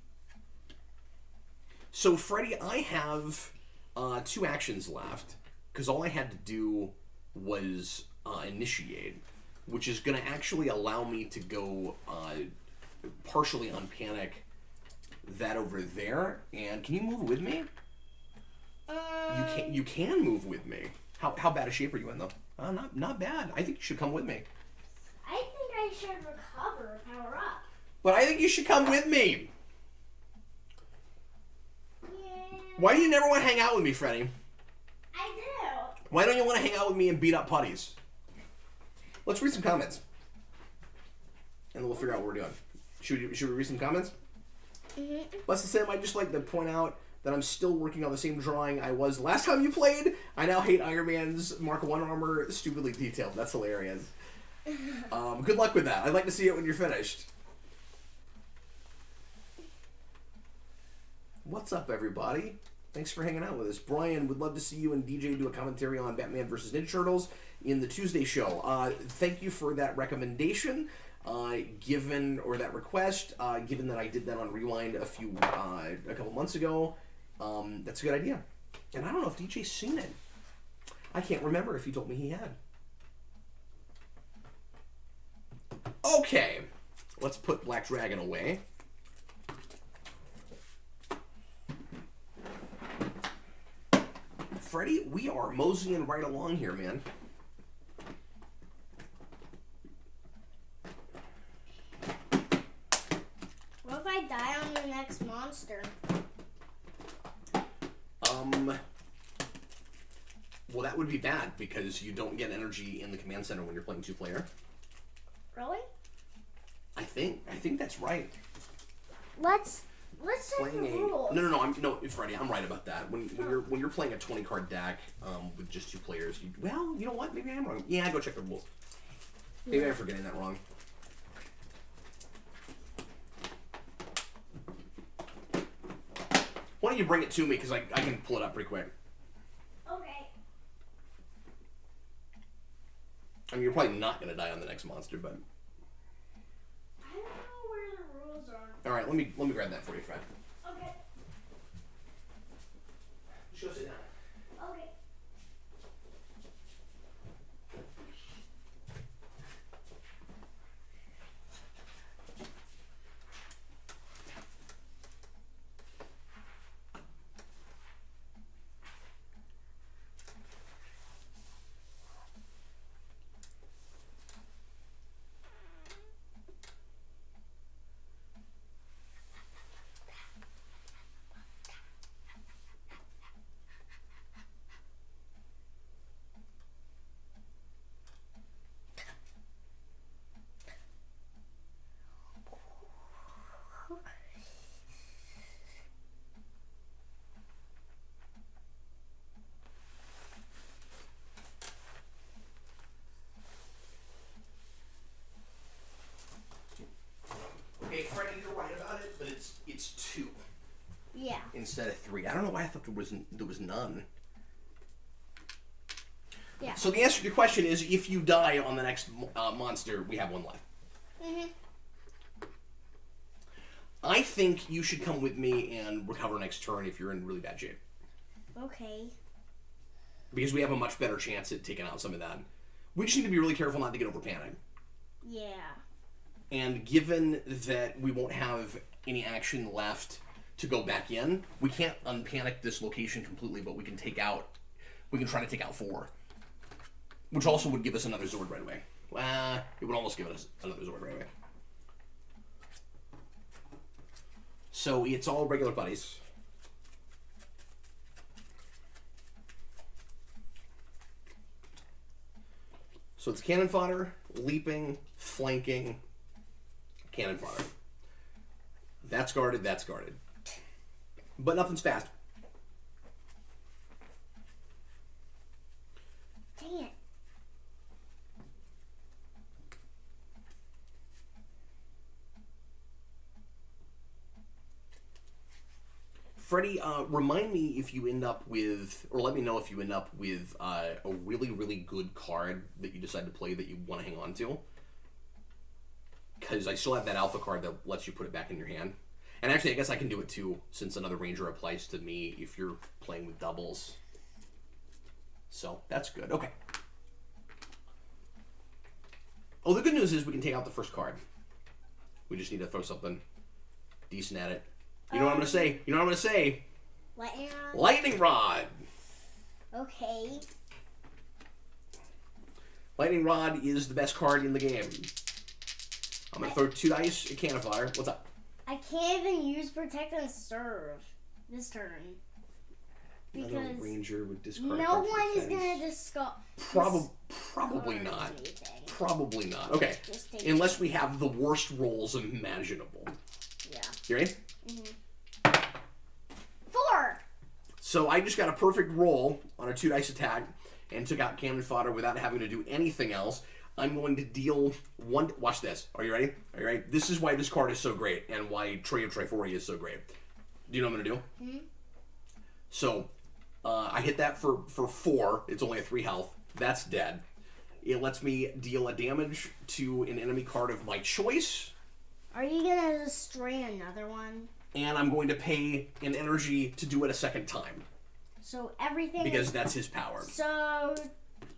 So, Freddy, I have 2 actions left because all I had to do was initiate, which is going to actually allow me to go partially unpanic that over there. And can you move with me? You can move with me. How bad a shape are you in, though? Not bad. I think you should come with me. I think I should recover, power up. But I think you should come with me. Yeah. Why do you never want to hang out with me, Freddy? I do. Why don't you want to hang out with me and beat up putties? Let's read some comments. And then we'll figure out what we're doing. Should we read some comments? Mm-hmm. Let's say I'd just like to point out that I'm still working on the same drawing I was last time you played. I now hate Iron Man's Mark 1 armor, stupidly detailed. That's hilarious. Good luck with that. I'd like to see it when you're finished. What's up, everybody? Thanks for hanging out with us. Brian, would love to see you and DJ do a commentary on Batman vs. Ninja Turtles in the Tuesday show. Thank you for that recommendation. That request, given that I did that on Rewind a couple months ago. That's a good idea. And I don't know if DJ's seen it. I can't remember if he told me he had. Okay, let's put Black Dragon away. Freddy, we are moseying right along here, man. What if I die on the next monster? Well, that would be bad because you don't get energy in the command center when you're playing 2-player. Really? I think that's right. Let's check the rules. No, Freddy, I'm right about that. When you're playing a 20-card deck with just 2 players, well, you know what? Maybe I am wrong. Yeah, go check the rules. Maybe I'm forgetting that wrong. Why don't you bring it to me because I can pull it up pretty quick. Okay. I mean, you're probably not gonna die on the next monster, but. I don't know where the rules are. All right, let me grab that for you, Fred. Okay. Just go sit down. Okay. Okay, Freddy, you're right about it, but it's 2 Yeah. instead of 3. I don't know why I thought there was none. Yeah. So the answer to your question is, if you die on the next monster, we have 1 left. Mhm. I think you should come with me and recover next turn if you're in really bad shape. Okay. Because we have a much better chance at taking out some of that. We just need to be really careful not to get over panic. Yeah. And given that we won't have any action left to go back in, we can't unpanic this location completely, but we can try to take out 4. Which also would give us another Zord right away. It would almost give us another Zord right away. So it's all regular buddies. So it's cannon fodder, leaping, flanking, cannon fodder. That's guarded, that's guarded. But nothing's fast. Dang it. Freddy, remind me if you end up with, or let me know if you end up with a really, really good card that you decide to play that you want to hang on to. Because I still have that alpha card that lets you put it back in your hand. And actually, I guess I can do it too, since another ranger applies to me if you're playing with doubles. So, that's good. Okay. Oh, the good news is we can take out the first card. We just need to throw something decent at it. You know what I'm going to say? You know what I'm going to say? Lightning rod? Lightning Rod! Okay. Lightning Rod is the best card in the game. I'm going to throw 2 dice at cannon fire. What's up? I can't even use Protect and Serve this turn. Another Because ranger with discard no cards for one is defense. going to discard. Probably not. Probably not. Okay. Unless we have the worst rolls imaginable. Yeah. You ready? Mm-hmm. 4! So I just got a perfect roll on a 2 dice attack and took out cannon fodder without having to do anything else. I'm going to deal 1... Watch this. Are you ready? Are you ready? This is why this card is so great and why Tray of Triforia is so great. Do you know what I'm going to do? Mm-hmm. So, I hit that for 4. It's only a 3 health. That's dead. It lets me deal a damage to an enemy card of my choice. Are you going to destroy another one? And I'm going to pay an energy to do it a second time. So everything... Because that's his power. So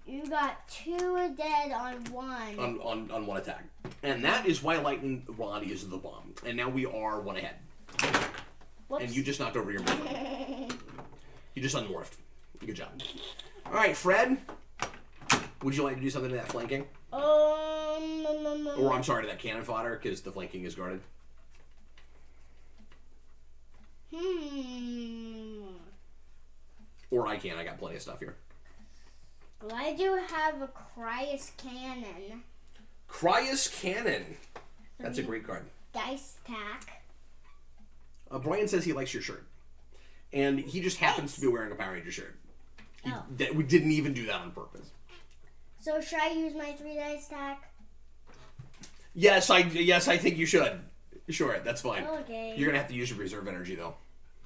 you got 2 dead on 1. On 1 attack. And that is why Lightning Rod is the bomb. And now we are 1 ahead. Whoops. And you just knocked over your morph. You just unmorphed. Good job. All right, Fred. Would you like to do something to that flanking? No. Or I'm sorry, to that cannon fodder, because the flanking is guarded. Or I can. I got plenty of stuff here. Well, I do have a Cryus Cannon. Cryus Cannon. That's a great card. Dice Tack. Brian says he likes your shirt. And he just happens to be wearing a Power Ranger shirt. We didn't even do that on purpose. So should I use my 3 dice tack? Yes, I think you should. Sure, that's fine. Okay. You're going to have to use your reserve energy, though.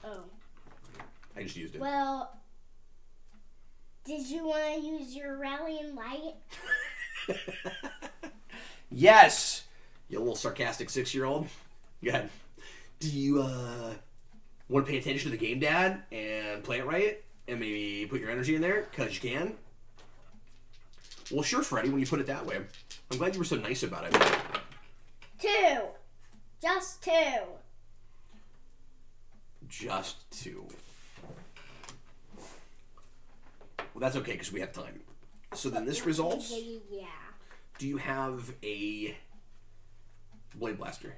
Oh. I just used it. Well, did you want to use your Rallying Light? Yes! You little sarcastic 6-year-old. Go ahead. Do you want to pay attention to the game, Dad, and play it right? And maybe put your energy in there? Because you can? Well, sure, Freddy, when you put it that way. I'm glad you were so nice about it. 2. Just 2. Just 2. Well, that's okay, because we have time. So then this results... Yeah. Do you have a Blade Blaster?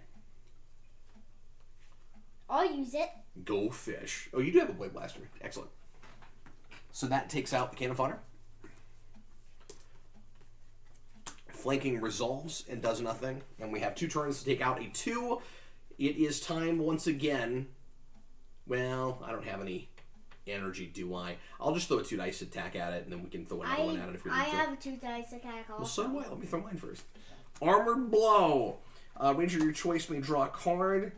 I'll use it. Go fish. Oh, you do have a Blade Blaster. Excellent. So that takes out the cannon fodder. Flanking resolves and does nothing. And we have 2 turns to take out a 2. It is time once again. Well, I don't have any energy, do I? I'll just throw a 2 dice attack at it, and then we can throw another one at it if we need to. I have a 2 dice attack also. Well, so do I. Let me throw mine first. Armored Blow. Ranger, your choice may draw a card.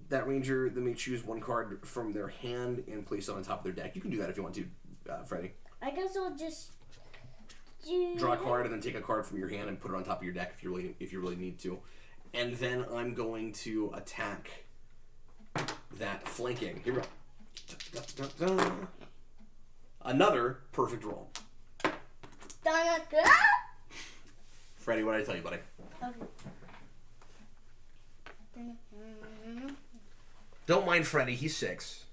That Ranger then may choose 1 card from their hand and place it on top of their deck. You can do that if you want to, Freddy. I guess I'll just do... Draw a card and then take a card from your hand and put it on top of your deck if you really need to. And then I'm going to attack that flanking. Here we go. Another perfect roll. Freddy, what did I tell you, buddy? Okay. Don't mind Freddy, he's 6.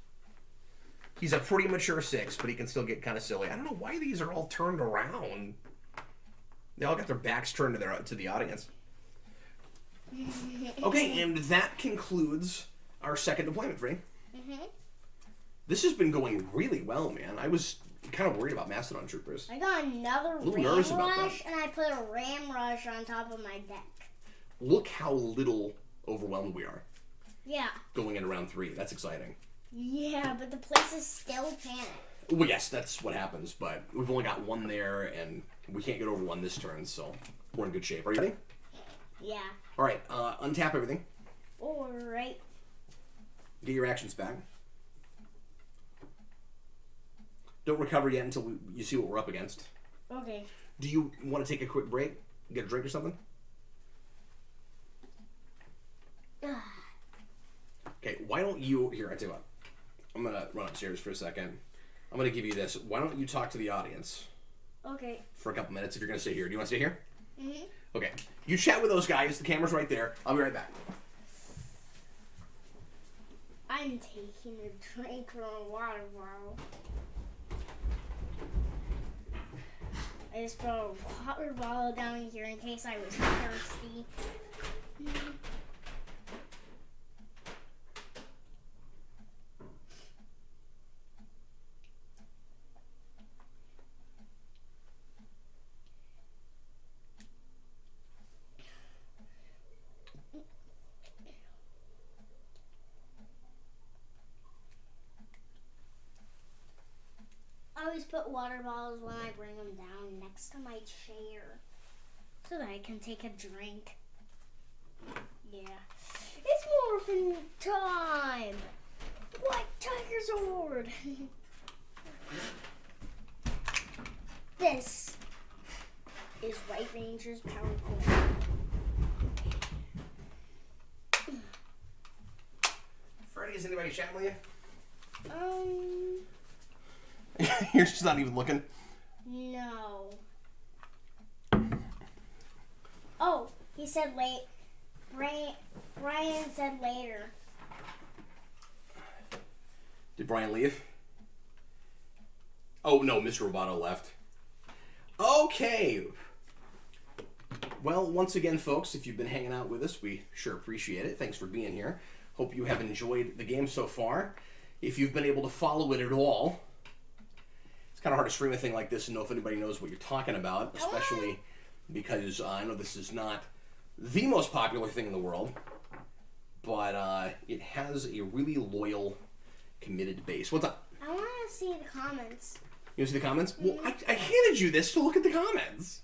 He's a pretty mature 6, but he can still get kind of silly. I don't know why these are all turned around. They all got their backs turned to the audience. Okay, and that concludes our second deployment, Freddy. This has been going really well, man. I was kind of worried about Mastodon Troopers. I got another Ram Rush, and I put a Ram Rush on top of my deck. Look how little overwhelmed we are. Yeah. Going into round 3. That's exciting. Yeah, but the place is still panicked. Well, yes, that's what happens, but we've only got 1 there, and we can't get over 1 this turn, so we're in good shape. Are you ready? Yeah. All right, untap everything. All right. Get your actions back. Don't recover yet until you see what we're up against. Okay. Do you want to take a quick break? Get a drink or something? Okay, why don't you... Here, I tell you what. I'm going to run upstairs for a second. I'm going to give you this. Why don't you talk to the audience? Okay. For a couple minutes if you're going to stay here. Do you want to stay here? Mm-hmm. Okay. You chat with those guys. The camera's right there. I'll be right back. I'm taking a drink from a water bottle. I just put a water bottle down here in case I was thirsty. I always put water bottles when I bring them down next to my chair so that I can take a drink. Yeah. It's morphin' time! White Tiger Sword! This is White Ranger's power core. Freddy, is anybody chatting with you? Um, You're just not even looking. no. Oh, he said late. Brian said later. Did Brian leave? Oh, no, Mr. Roboto left. Okay. Well, once again, folks, if you've been hanging out with us, we sure appreciate it. Thanks for being here. Hope you have enjoyed the game so far. If you've been able to follow it at all, it's kind of hard to stream a thing like this and know if anybody knows what you're talking about, especially because I know this is not the most popular thing in the world, but it has a really loyal, committed base. What's up? I want to see the comments. You want to see the comments? Well, I handed you this to look at the comments.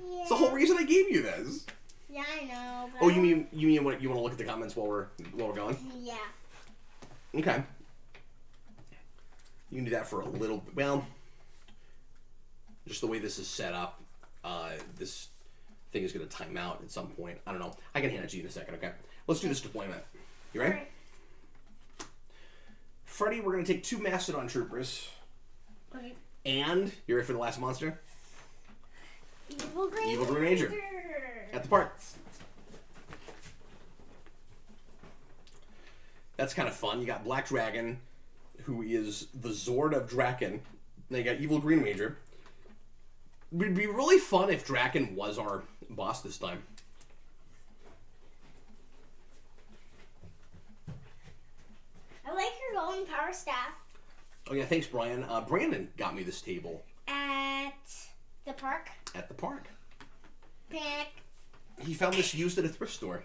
Yeah. It's the whole reason I gave you this. Yeah, I know. But Oh, you mean what? You want to look at the comments while we're going? Yeah. Okay. You can do that for a little bit. Well, just the way this is set up, this thing is going to time out at some point. I don't know. I can hand it to you in a second, okay? Let's do this deployment. You ready? Right. Freddy, we're going to take 2 Mastodon Troopers. Okay. And, you ready for the last monster? Evil Green Ranger. At the park. That's kind of fun. You got Black Dragon, who is the Zord of Draken. Then you got Evil Green Ranger. It would be really fun if Draken was our boss this time. I like your golden power staff. Oh yeah, thanks, Brian. Brandon got me this table. At the park. At the park. Panic. He found this used at a thrift store.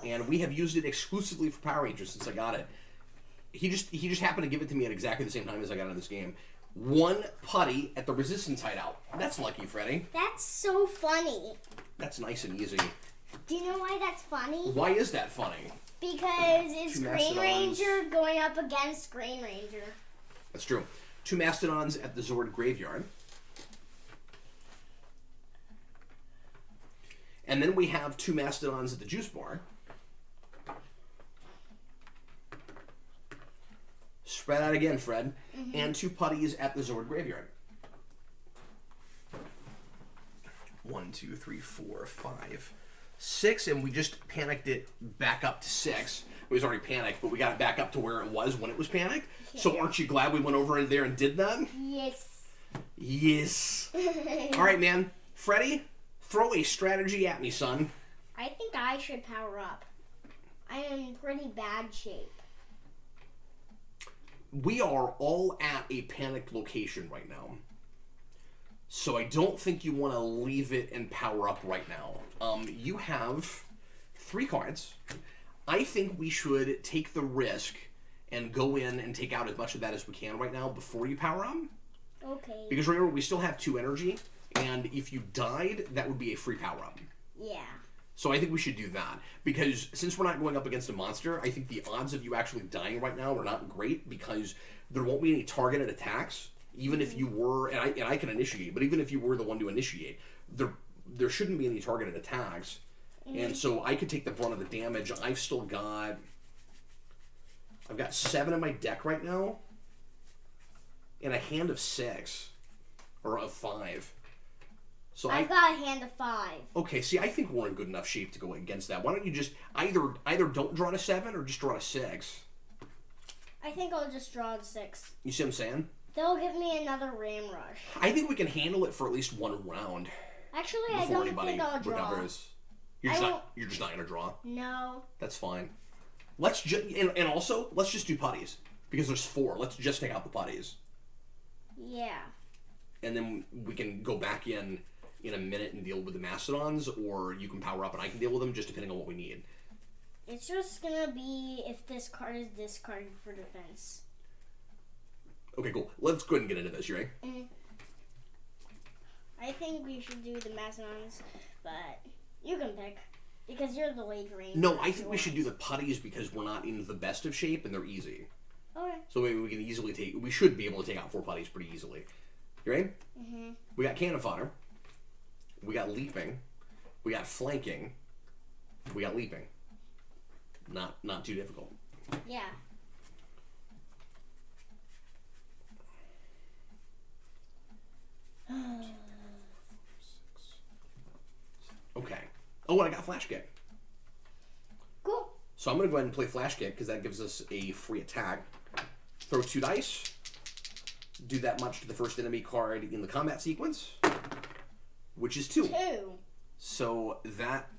And we have used it exclusively for Power Rangers since I got it. He just happened to give it to me at exactly the same time as I got in this game. 1 putty at the Resistance hideout. That's lucky, Freddy. That's so funny. That's nice and easy. Do you know why that's funny? Why is that funny? Because it's 2 Green Mastodons. Ranger going up against Green Ranger. That's true. 2 Mastodons at the Zord Graveyard. And then we have 2 Mastodons at the Juice Bar. Spread out again, Fred. And 2 putties at the Zord Graveyard. 1, 2, 3, 4, 5, 6, and we just panicked it back up to 6. It was already panicked, but we got it back up to where it was when it was panicked. So aren't you glad we went over in there and did that? Yes. Yes. All right, man. Freddy, throw a strategy at me, son. I think I should power up. I am in pretty bad shape. We are all at a panicked location right now. So I don't think you want to leave it and power up right now. You have 3 cards. I think we should take the risk and go in and take out as much of that as we can right now before you power up. Okay. Because remember, we still have 2 energy, and if you died, that would be a free power up. Yeah. So I think we should do that. Because since we're not going up against a monster, I think the odds of you actually dying right now are not great, because there won't be any targeted attacks. Even if you were, and I can initiate, but even if you were the one to initiate, there shouldn't be any targeted attacks. And so I could take the brunt of the damage. I've got 7 in my deck right now, and a hand of 6, or of 5. So I've got a hand of 5. Okay, see, I think we're in good enough shape to go against that. Why don't you just either don't draw to 7 or just draw to 6? I think I'll just draw the 6. You see what I'm saying? They'll give me another Ram Rush. I think we can handle it for at least 1 round. Actually, I Before don't anybody think I'll draw. recovers. You're just not gonna draw. No. That's fine. Let's just and also let's just do putties because there's 4. Let's just take out the putties. Yeah. And then we can go back in a minute and deal with the Mastodons, or you can power up and I can deal with them, just depending on what we need. It's just gonna be if this card is discarded for defense. Okay, cool. Let's go ahead and get into this. You ready? I think we should do the Mastodons, but you can pick because you're the late range. No, I think we should do the putties because we're not in the best of shape and they're easy. Okay. So maybe we can easily we should be able to take out 4 putties pretty easily. You ready? We got cannon fodder. We got leaping. We got flanking. We got leaping. Not too difficult. Yeah. Okay. Oh, and I got flash kick. Cool. So I'm going to go ahead and play flash kick because that gives us a free attack. Throw 2 dice. do that much to the first enemy card in the combat sequence, which is 2. 2. So that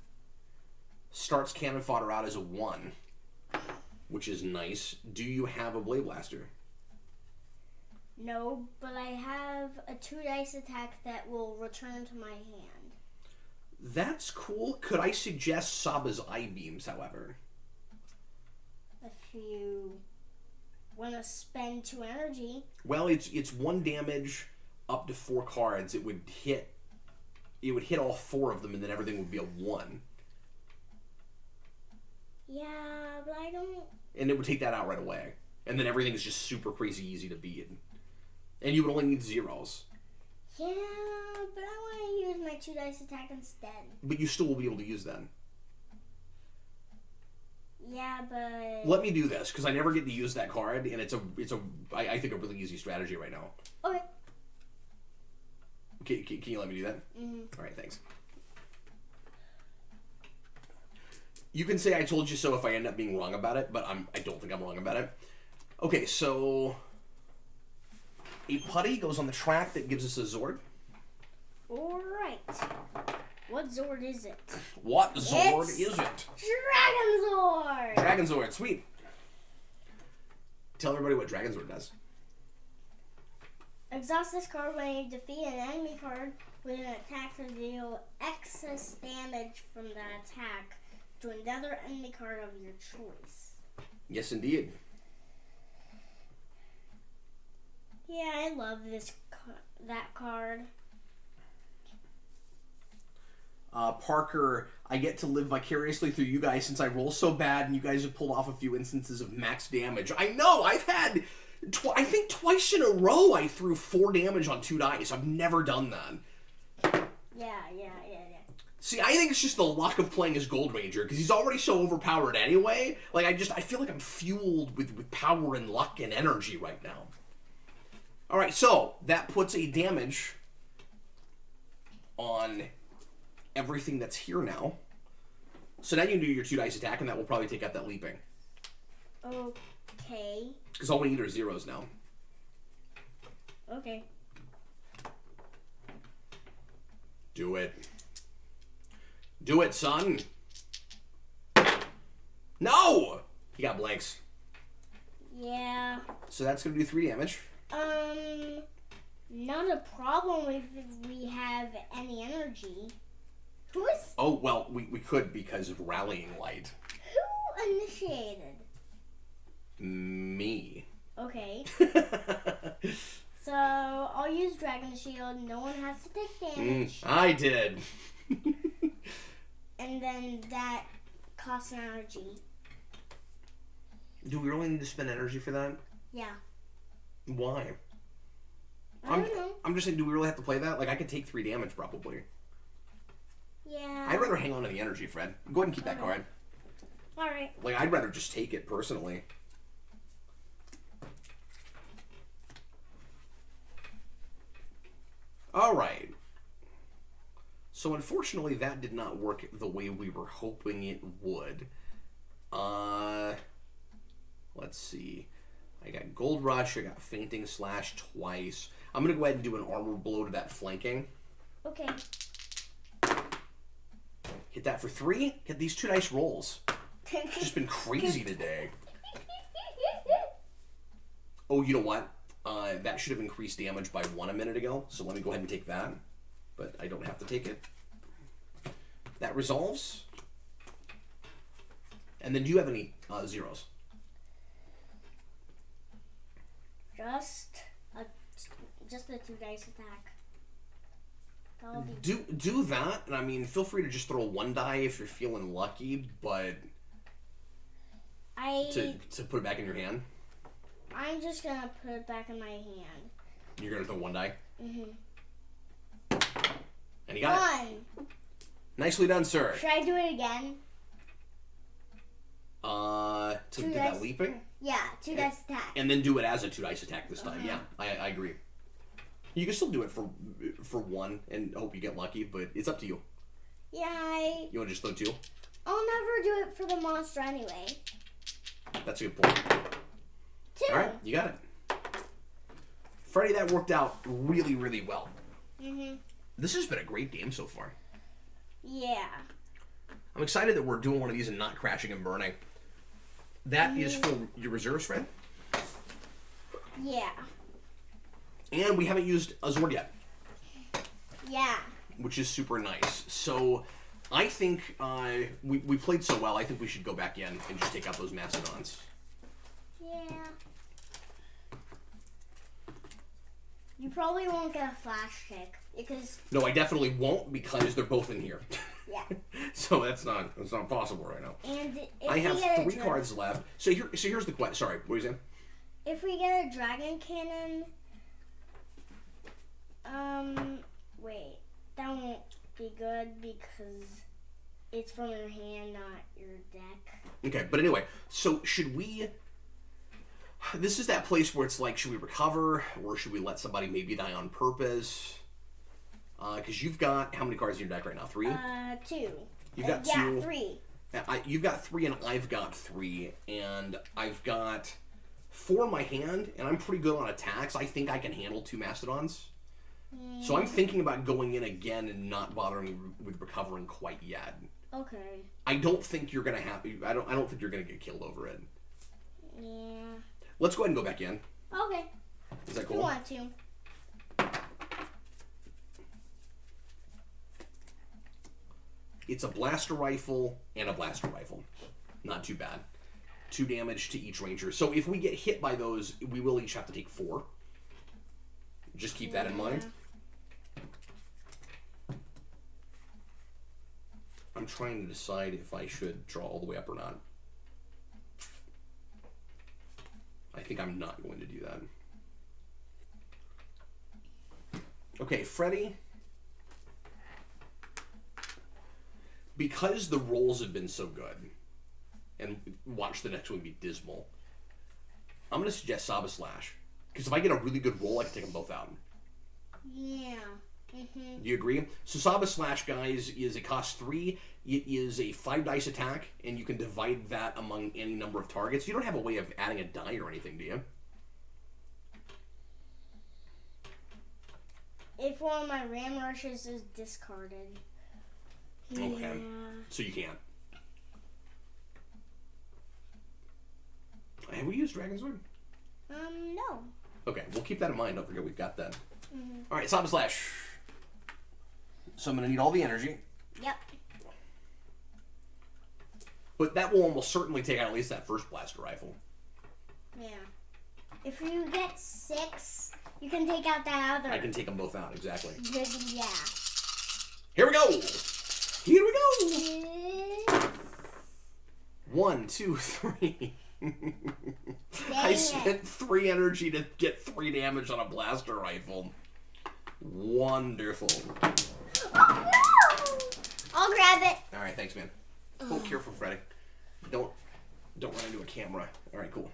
starts Cannon Fodder out as a 1, which is nice. Do you have a Blade Blaster? No, but I have a 2 dice attack that will return to my hand. That's cool. Could I suggest Saba's Eye Beams, however? If you want to spend 2 energy. Well, it's 1 damage up to 4 cards. It would hit all 4 of them, and then everything would be a 1. Yeah, but I don't... And it would take that out right away. And then everything is just super crazy easy to beat. And you would only need 0s. Yeah, but I want to use my 2 dice attack instead. But you still will be able to use that. Yeah, but... Let me do this, because I never get to use that card, and I think a really easy strategy right now. Okay. Can you let me do that? Mm-hmm. All right, thanks. You can say I told you so if I end up being wrong about it, but I don't think I'm wrong about it. Okay, so a putty goes on the track that gives us a Zord. Alright. What Zord is it? What Zord It's is it? Dragon Zord! Dragon Zord, sweet. Tell everybody what Dragon Zord does. Exhaust this card when you defeat an enemy card with an attack to deal excess damage from that attack to another enemy card of your choice. Yes, indeed. Yeah, I love that card. Parker, I get to live vicariously through you guys since I roll so bad and you guys have pulled off a few instances of max damage. I know, I've had, I think twice in a row I threw 4 damage on 2 dice. I've never done that. Yeah. See, I think it's just the luck of playing as Gold Ranger, because he's already so overpowered anyway. Like, I feel like I'm fueled with power and luck and energy right now. Alright, so, that puts a damage on everything that's here now. So now you can do your 2 dice attack, and that will probably take out that leaping. Okay. Because all we need are 0s now. Okay. Do it. Do it, son. No! He got blanks. Yeah. So that's going to do 3 damage. Not a problem if we have any energy. Who is... Oh, well, we could because of Rallying Light. Who initiated? Me. Okay. So, I'll use Dragon Shield. No one has to take damage. I did. And then that costs energy. Do we really need to spend energy for that? Yeah. Why? I don't know. I'm just saying, do we really have to play that? Like, I could take 3 damage, probably. Yeah. I'd rather hang on to the energy, Fred. Go ahead and keep that card. Alright. Like, I'd rather just take it, personally. Alright. So, unfortunately, that did not work the way we were hoping it would. Let's see. I got Gold Rush, I got Fainting Slash twice. I'm going to go ahead and do an Armor Blow to that flanking. Okay. Hit that for 3. Hit these 2 dice rolls. It's just been crazy today. Oh, you know what? That should have increased damage by 1 a minute ago, so let me go ahead and take that. But I don't have to take it. That resolves. And then do you have any 0s? Just the 2 dice attack. Do that, and I mean, feel free to just throw 1 die if you're feeling lucky, but to put it back in your hand. I'm just gonna put it back in my hand. You're gonna throw 1 die. Mhm. And you got it. Nicely done, sir. Should I do it again? To do that leaping? Yeah, 2 dice attack. And then do it as a 2 dice attack this time. Yeah, I agree. You can still do it for 1 and hope you get lucky, but it's up to you. Yeah, You want to just throw 2? I'll never do it for the monster anyway. That's a good point. 2. All right, you got it. Freddy, that worked out really, really well. Mm-hmm. This has been a great game so far. Yeah. I'm excited that we're doing one of these and not crashing and burning. That is for your reserves, Fred. Yeah. And we haven't used a Zord yet. Yeah. Which is super nice. So I think we played so well, I think we should go back in and just take out those Mastodons. Yeah. You probably won't get a flash kick because... No, I definitely won't because they're both in here. Yeah. So that's not possible right now. And if I we have get 3 cards left. So here's the question. Sorry, what were you saying? If we get a dragon cannon, wait, that won't be good because it's from your hand, not your deck. Okay, but anyway, so should we... This is that place where it's like, should we recover or should we let somebody maybe die on purpose? Because you've got, how many cards in your deck right now? 3? 2. You've got 2. Yeah, 3. You've got 3 and I've got 3. And I've got 4 in my hand and I'm pretty good on attacks. I think I can handle 2 Mastodons. So I'm thinking about going in again and not bothering with recovering quite yet. Okay. I don't think you're gonna have. I don't think you're gonna get killed over it. Yeah. Let's go ahead and go back in. Okay. Is that cool? You want to? It's a blaster rifle and a blaster rifle. Not too bad. 2 damage to each ranger. So if we get hit by those, we will each have to take 4. Just keep that in mind. I'm trying to decide if I should draw all the way up or not. I think I'm not going to do that. Okay, Freddy. Because the rolls have been so good, and watch the next one be dismal, I'm going to suggest Saba Slash. Because if I get a really good roll, I can take them both out. Yeah. Mm-hmm. Do you agree? So Saba Slash, guys, is a cost 3. It is a 5 dice attack, and you can divide that among any number of targets. You don't have a way of adding a die or anything, do you? If one of my ram rushes is discarded. Okay. Yeah. So you can't. Have we used Dragon's Sword? No. Okay, we'll keep that in mind. Don't forget we've got that. Mm-hmm. All right, Saba Slash. So I'm going to need all the energy. Yep. But that will almost certainly take out at least that first blaster rifle. Yeah. If you get 6, you can take out that other. I can take them both out, exactly. Yeah. Here we go! Here we go! 1, 2, 3. I spent 3 energy to get 3 damage on a blaster rifle. Wonderful. Oh, no! I'll grab it. All right, thanks, man. Oh, careful, Freddy. Don't run into a camera. All right, cool.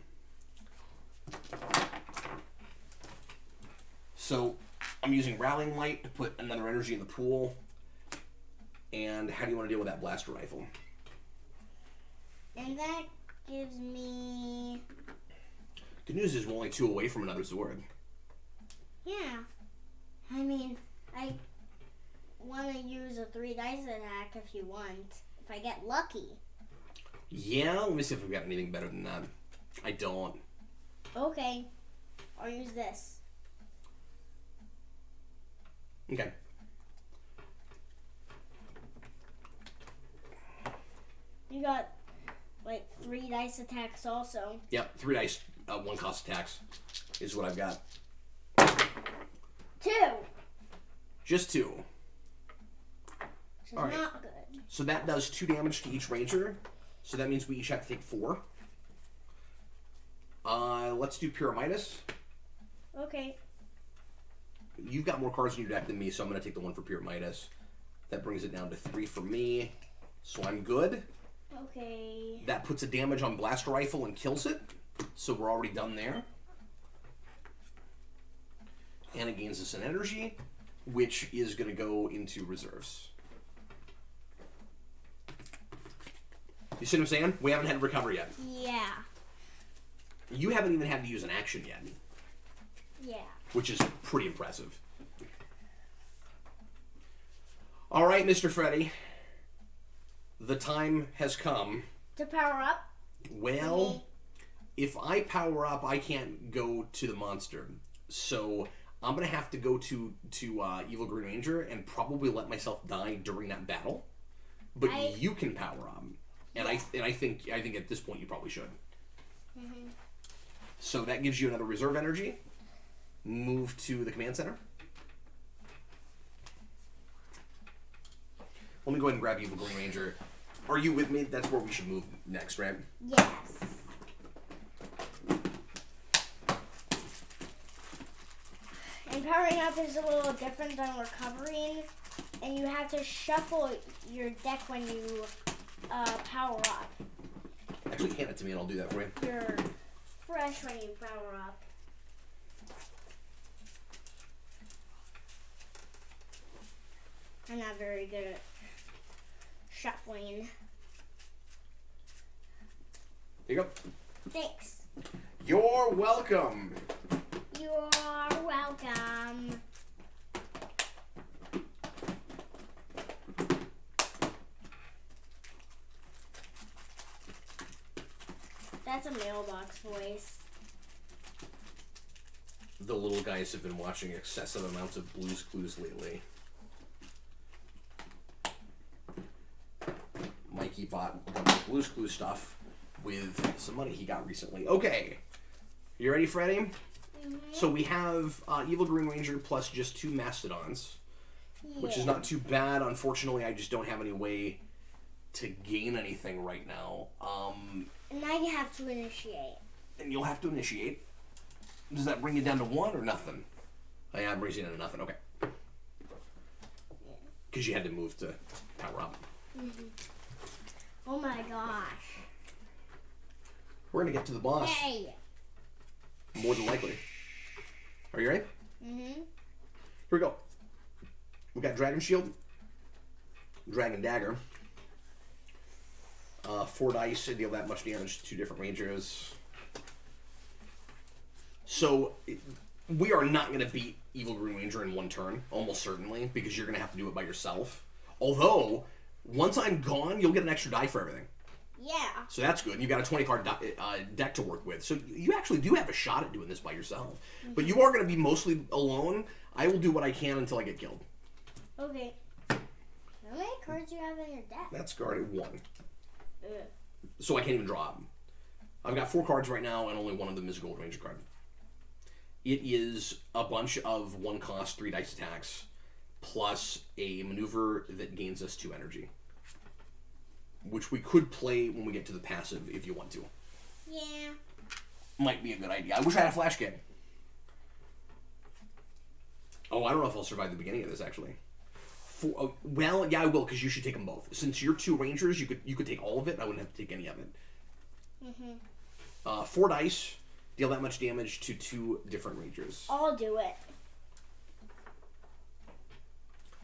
So I'm using Rallying Light to put another energy in the pool. And how do you want to deal with that blaster rifle? And that gives me... Good news is we're only 2 away from another Zord. Yeah. I mean, I want to use a 3 dice attack if you want. If I get lucky. Yeah, let me see if we've got anything better than that. I don't. Okay. I'll use this. Okay. You got, like, 3 dice attacks also. Yep, 3 dice, 1 cost attacks is what I've got. 2. Just 2. Which is All right. not good. So that does 2 damage to each ranger. So that means we each have to take 4. Let's do Pyramidas. Okay. You've got more cards in your deck than me, so I'm going to take the 1 for Pyramidas. That brings it down to 3 for me. So I'm good. Okay. That puts a damage on Blaster Rifle and kills it. So we're already done there. And it gains us an energy, which is going to go into reserves. You see what I'm saying? We haven't had recovery yet. Yeah. You haven't even had to use an action yet. Yeah. which is pretty impressive. All right, Mr. Freddy. The time has come. To power up? Well, if I power up, I can't go to the monster. So I'm going to have to go to Evil Green Ranger and probably let myself die during that battle. But you can power up. And I think at this point you probably should. Mm-hmm. So that gives you another reserve energy. Move to the command center. Let me go ahead and grab Evil Green Ranger. Are you with me? That's where we should move next, right? Yes. And powering up is a little different than recovering. And you have to shuffle your deck when you power up. Actually, hand it to me and I'll do that for you. You're fresh when you power up. I'm not very good at shuffling. Here you go. Thanks. You're welcome. You're welcome. That's a mailbox voice. The little guys have been watching excessive amounts of Blue's Clues lately. Mikey bought a bunch of Blue's Clues stuff with some money he got recently. Okay. You ready, Freddy? Mm-hmm. So we have Evil Green Ranger plus just 2 Mastodons, which is not too bad. Unfortunately, I just don't have any way to gain anything right now. And now you have to initiate. And you'll have to initiate. Does that bring you down to 1 or nothing? Oh, yeah, it brings you down to nothing. Okay. Because you had to move to power up. Mm-hmm. Oh my gosh. We're going to get to the boss. Hey! More than likely. Are you ready? Mm-hmm. Here we go. We got Dragon Shield, Dragon Dagger, 4 dice to deal that much damage to 2 different rangers. So we are not going to beat Evil Green Ranger in 1 turn, almost certainly, because you're going to have to do it by yourself. Although, once I'm gone, you'll get an extra die for everything. Yeah. So that's good. You've got a 20-card deck to work with. So you actually do have a shot at doing this by yourself. Mm-hmm. But you are going to be mostly alone. I will do what I can until I get killed. Okay. How many cards do you have in your deck? That's guarded 1. Ugh. So I can't even draw them. I've got 4 cards right now, and only one of them is a Gold Ranger card. It is a bunch of 1-cost 3 dice attacks, plus a maneuver that gains us 2 energy. Which we could play when we get to the passive if you want to. Yeah. Might be a good idea. I wish I had a flash kit. Oh, I don't know if I'll survive the beginning of this, actually. Well, yeah, I will, because you should take them both. Since you're 2 rangers, you could take all of it. I wouldn't have to take any of it. Mm-hmm. 4 dice. Deal that much damage to 2 different rangers. I'll do it.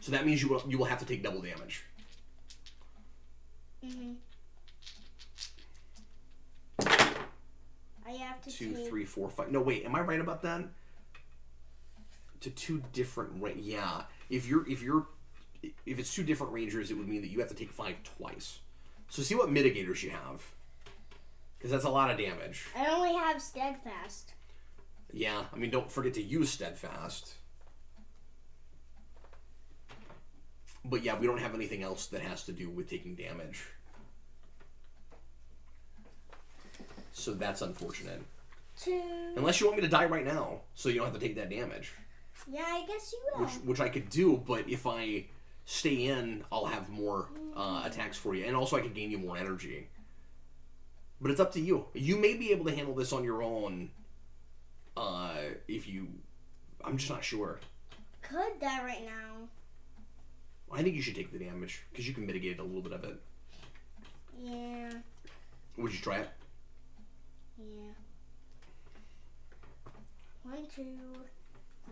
So that means you will have to take double damage. Mm-hmm. I have to 2, take... 3, 4, 5. No, wait. Am I right about that? To 2 different yeah. If it's 2 different rangers, it would mean that you have to take 5 twice. So see what mitigators you have. Because that's a lot of damage. I only have Steadfast. Yeah, I mean, don't forget to use Steadfast. But yeah, we don't have anything else that has to do with taking damage. So that's unfortunate. 2. Unless you want me to die right now, so you don't have to take that damage. Yeah, I guess you will. Which I could do, but if I stay in, I'll have more attacks for you. And also I could gain you more energy. But it's up to you. You may be able to handle this on your own if you... I'm just not sure. Could die right now. I think you should take the damage, because you can mitigate a little bit of it. Yeah. Would you try it? Yeah. 1, 2,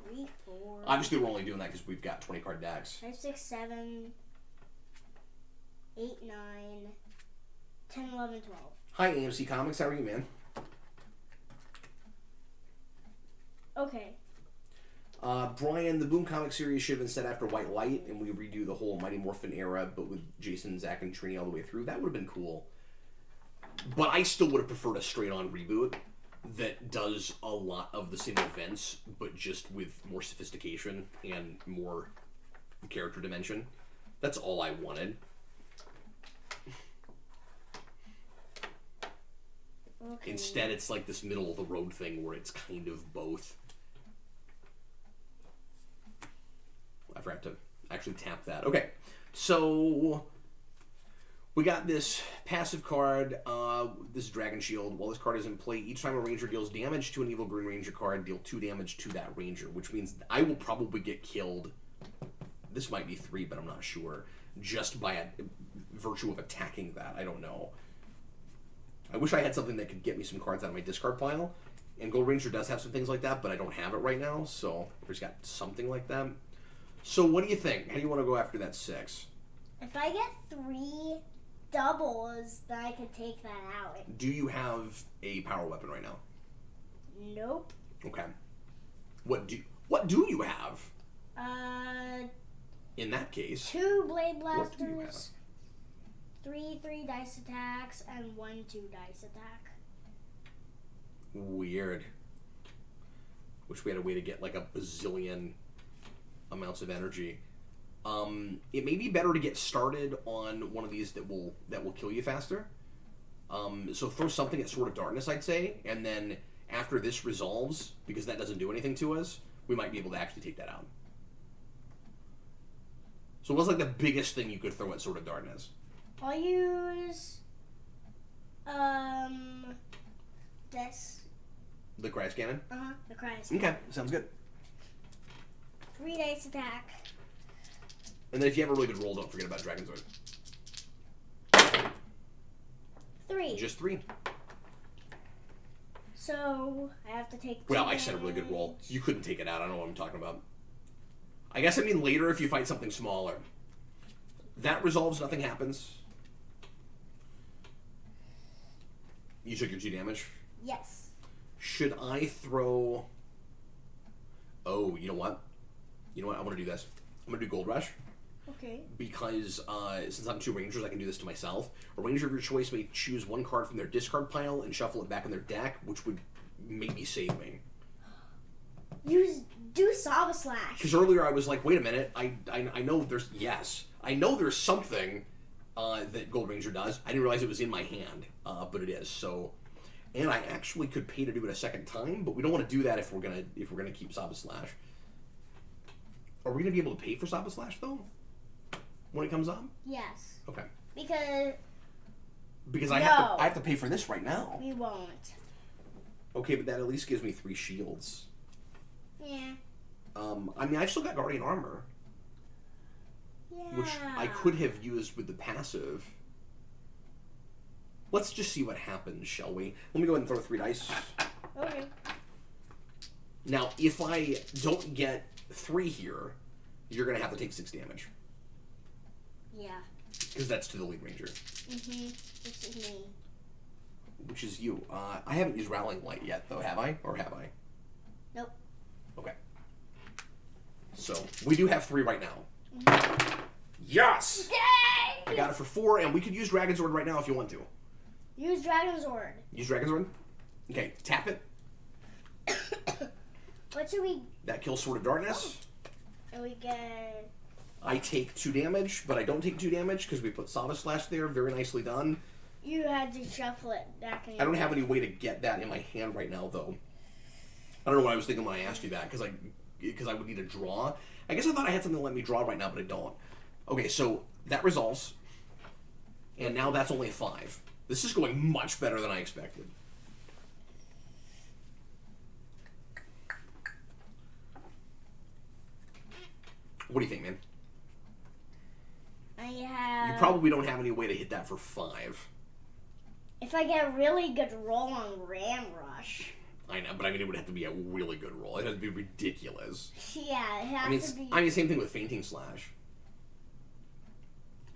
3, 4. Obviously, we're only doing that because we've got 20-card decks. 5, 6, 7, 8, 9, 10, 11, 12. Hi, AMC Comics. How are you, man? Okay. Brian, the Boom comic series should have been set after White Light, and we redo the whole Mighty Morphin era, but with Jason, Zach, and Trini all the way through. That would have been cool. But I still would have preferred a straight-on reboot that does a lot of the same events, but just with more sophistication and more character dimension. That's all I wanted. Okay. Instead, it's like this middle-of-the-road thing where it's kind of both. I forgot to actually tap that. Okay, so we got this passive card, this Dragon Shield. While this card is in play, each time a Ranger deals damage to an Evil Green Ranger card, deal 2 damage to that Ranger, which means I will probably get killed. This might be 3, but I'm not sure. Just by a virtue of attacking that. I don't know. I wish I had something that could get me some cards out of my discard pile. And Gold Ranger does have some things like that, but I don't have it right now, so there's got something like that. So what do you think? How do you want to go after that 6? If I get 3 doubles, then I could take that out. Do you have a power weapon right now? Nope. Okay. What do you have? In that case, 2 Blade what do you have? Blasters, 3 dice attacks, and 1 2 dice attack. Weird. Wish we had a way to get like a bazillion amounts of energy. It may be better to get started on one of these that will kill you faster. So throw something at Sword of Darkness, I'd say, and then after this resolves, because that doesn't do anything to us, we might be able to actually take that out. So what's like the biggest thing you could throw at Sword of Darkness? I'll use this. The Cryos Cannon? The Cryos. Okay, sounds good. 3 dice attack. And then if you have a really good roll, don't forget about Dragon Sword. 3. Just 3. So I have to take 2 Well, I said a really good roll. You couldn't take it out. I don't know what I'm talking about. I guess I mean later if you fight something smaller. That resolves, nothing happens. You took your 2 damage? Yes. Should I throw... Oh, you know what? I want to do this. I'm going to do Gold Rush. Okay. Because since I'm 2 Rangers, I can do this to myself. A Ranger of your choice may choose 1 card from their discard pile and shuffle it back in their deck, which would maybe save me. Do Saba Slash. Because earlier I was like, wait a minute, I know there's... Yes. I know there's something that Gold Ranger does. I didn't realize it was in my hand, but it is. So, and I actually could pay to do it a second time, but we don't want to do that if we're gonna keep Saba Slash. Are we gonna be able to pay for Saba Slash though? When it comes up? Yes. Okay. Because I have to pay for this right now. we won't. Okay, but that at least gives me 3 shields. Yeah. I mean, I've still got Guardian Armor, Yeah. which I could have used with the passive. Let's just see what happens, shall we? Let me go ahead and throw 3 dice. Okay. Now, if I don't get 3 here, you're going to have to take 6 damage. Yeah. Because that's to the lead ranger. Mm-hmm. This is me. Which is you. I haven't used Rallying Light yet, though, have I? Or have I? Nope. Okay. So, we do have 3 right now. Yes! Yay! I got it for 4, and we could use Dragon Sword right now if you want to. Use Dragon Sword. Use Dragon Sword? Okay, tap it. What should we... That kills Sword of Darkness. And we get... I take 2 damage, but I don't take 2 damage because we put Saba Slash there. Very nicely done. You had to shuffle it back in. I don't have any way to get that in my hand right now, though. I don't know what I was thinking when I asked you that, because I would need a draw. I guess I thought I had something to let me draw right now, but I don't. Okay, so that resolves. And now that's only a 5. This is going much better than I expected. What do you think, man? I have... You probably don't have any way to hit that for 5. If I get a really good roll on Ram Rush. I know, but I mean, it would have to be a really good roll. It has to be ridiculous. Yeah, it has to be... I mean, same thing with Fainting Slash.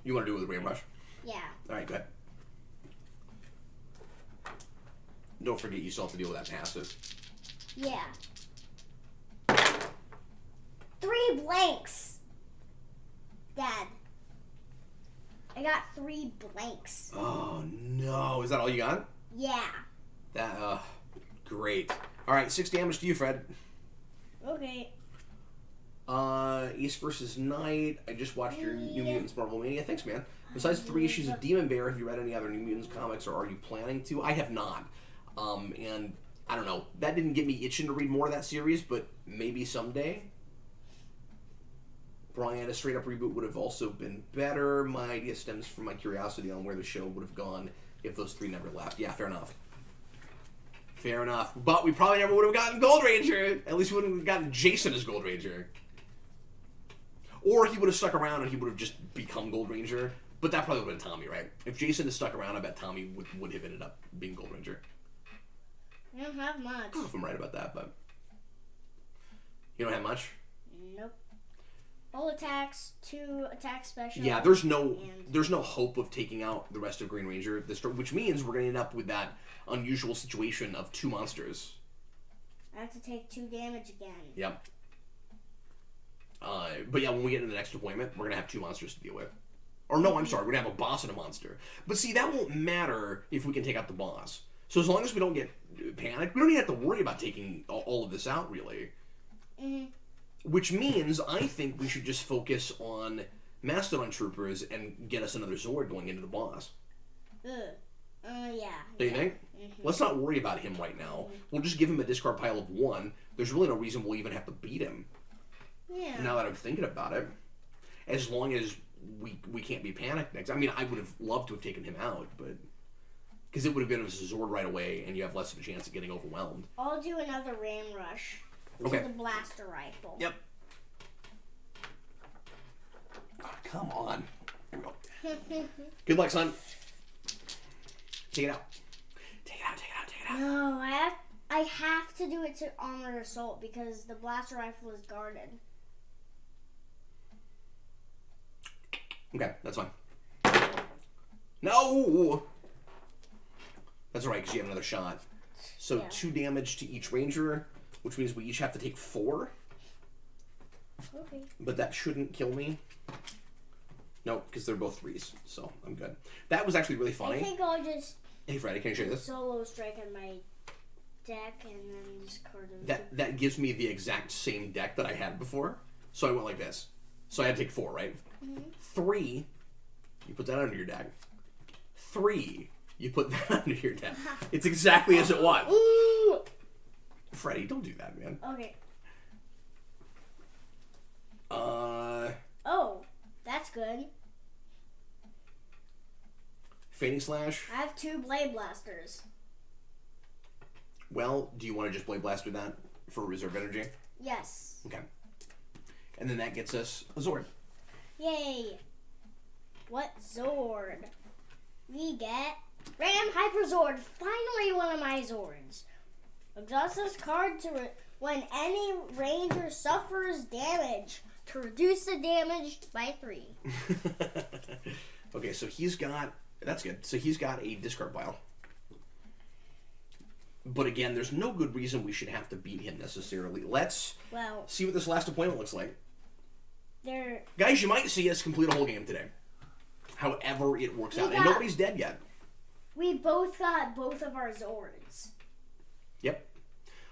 You want to do it with Ram Rush? Yeah. Alright, go ahead. Don't forget you still have to deal with that passive. Yeah. 3 blanks. Dad. I got 3 blanks. Oh, no. Is that all you got? Yeah. That, great. All right, 6 damage to you, Fred. Okay. East versus Night. I just watched your New Mutants Marvel Mania. Thanks, man. Besides 3 issues of Demon Bear, have you read any other New Mutants comics, or are you planning to? I have not. And I don't know. That didn't get me itching to read more of that series, but maybe someday. Brian, a straight-up reboot would have also been better. My idea stems from my curiosity on where the show would have gone if those 3 never left. Yeah, fair enough. Fair enough. But we probably never would have gotten Gold Ranger. At least we wouldn't have gotten Jason as Gold Ranger. Or he would have stuck around and he would have just become Gold Ranger. But that probably would have been Tommy, right? If Jason had stuck around, I bet Tommy would have ended up being Gold Ranger. I don't have much. I don't know if I'm right about that, but... You don't have much? Nope. All attacks, 2 attack special. Yeah, there's no hope of taking out the rest of Green Ranger, which means we're going to end up with that unusual situation of 2 monsters. I have to take 2 damage again. Yep. But yeah, when we get into the next appointment, we're going to have 2 monsters to deal with. Or no, I'm sorry, we're going to have a boss and a monster. But see, that won't matter if we can take out the boss. So as long as we don't get panicked, we don't even have to worry about taking all of this out, really. Mm-hmm. Which means I think we should just focus on Mastodon Troopers and get us another Zord going into the boss. Yeah. Do you think? Mm-hmm. Let's not worry about him right now. We'll just give him a discard pile of 1. There's really no reason we'll even have to beat him. Yeah. Now that I'm thinking about it. As long as we can't be panicked next. I mean, I would have loved to have taken him out, but... Because it would have been a Zord right away, and you have less of a chance of getting overwhelmed. I'll do another Ram Rush. Okay. With the blaster rifle. Yep. Oh, come on. Here we go. Good luck, son. Take it out. Take it out, take it out, take it out. No, I have to do it to Armored Assault because the blaster rifle is guarded. Okay, that's fine. No! That's alright, because you have another shot. So Yeah. 2 damage to each ranger, which means we each have to take 4. Okay. But that shouldn't kill me. No, because they're both 3s, so I'm good. That was actually really funny. I think I'll just Hey, Freddy, can I show you this? solo strike on my deck and then discard it. That gives me the exact same deck that I had before. So I went like this. So I had to take 4, right? Mm-hmm. 3, you put that under your deck. 3, you put that under your deck. It's exactly as it was. Ooh! Freddy, don't do that, man. Okay. Oh, that's good. Fading Slash. I have 2 Blade Blasters. Well, do you want to just Blade Blaster that for reserve energy? Yes. Okay. And then that gets us a Zord. Yay. What Zord? We get Ram Hyper Zord. Finally one of my Zords. Exhaust this card to when any ranger suffers damage to reduce the damage by 3. Okay, so he's got... That's good. So he's got a discard pile. But again, there's no good reason we should have to beat him necessarily. Let's see what this last appointment looks like. Guys, you might see us complete a whole game today. However it works out. And nobody's dead yet. We both got both of our Zords. Yep.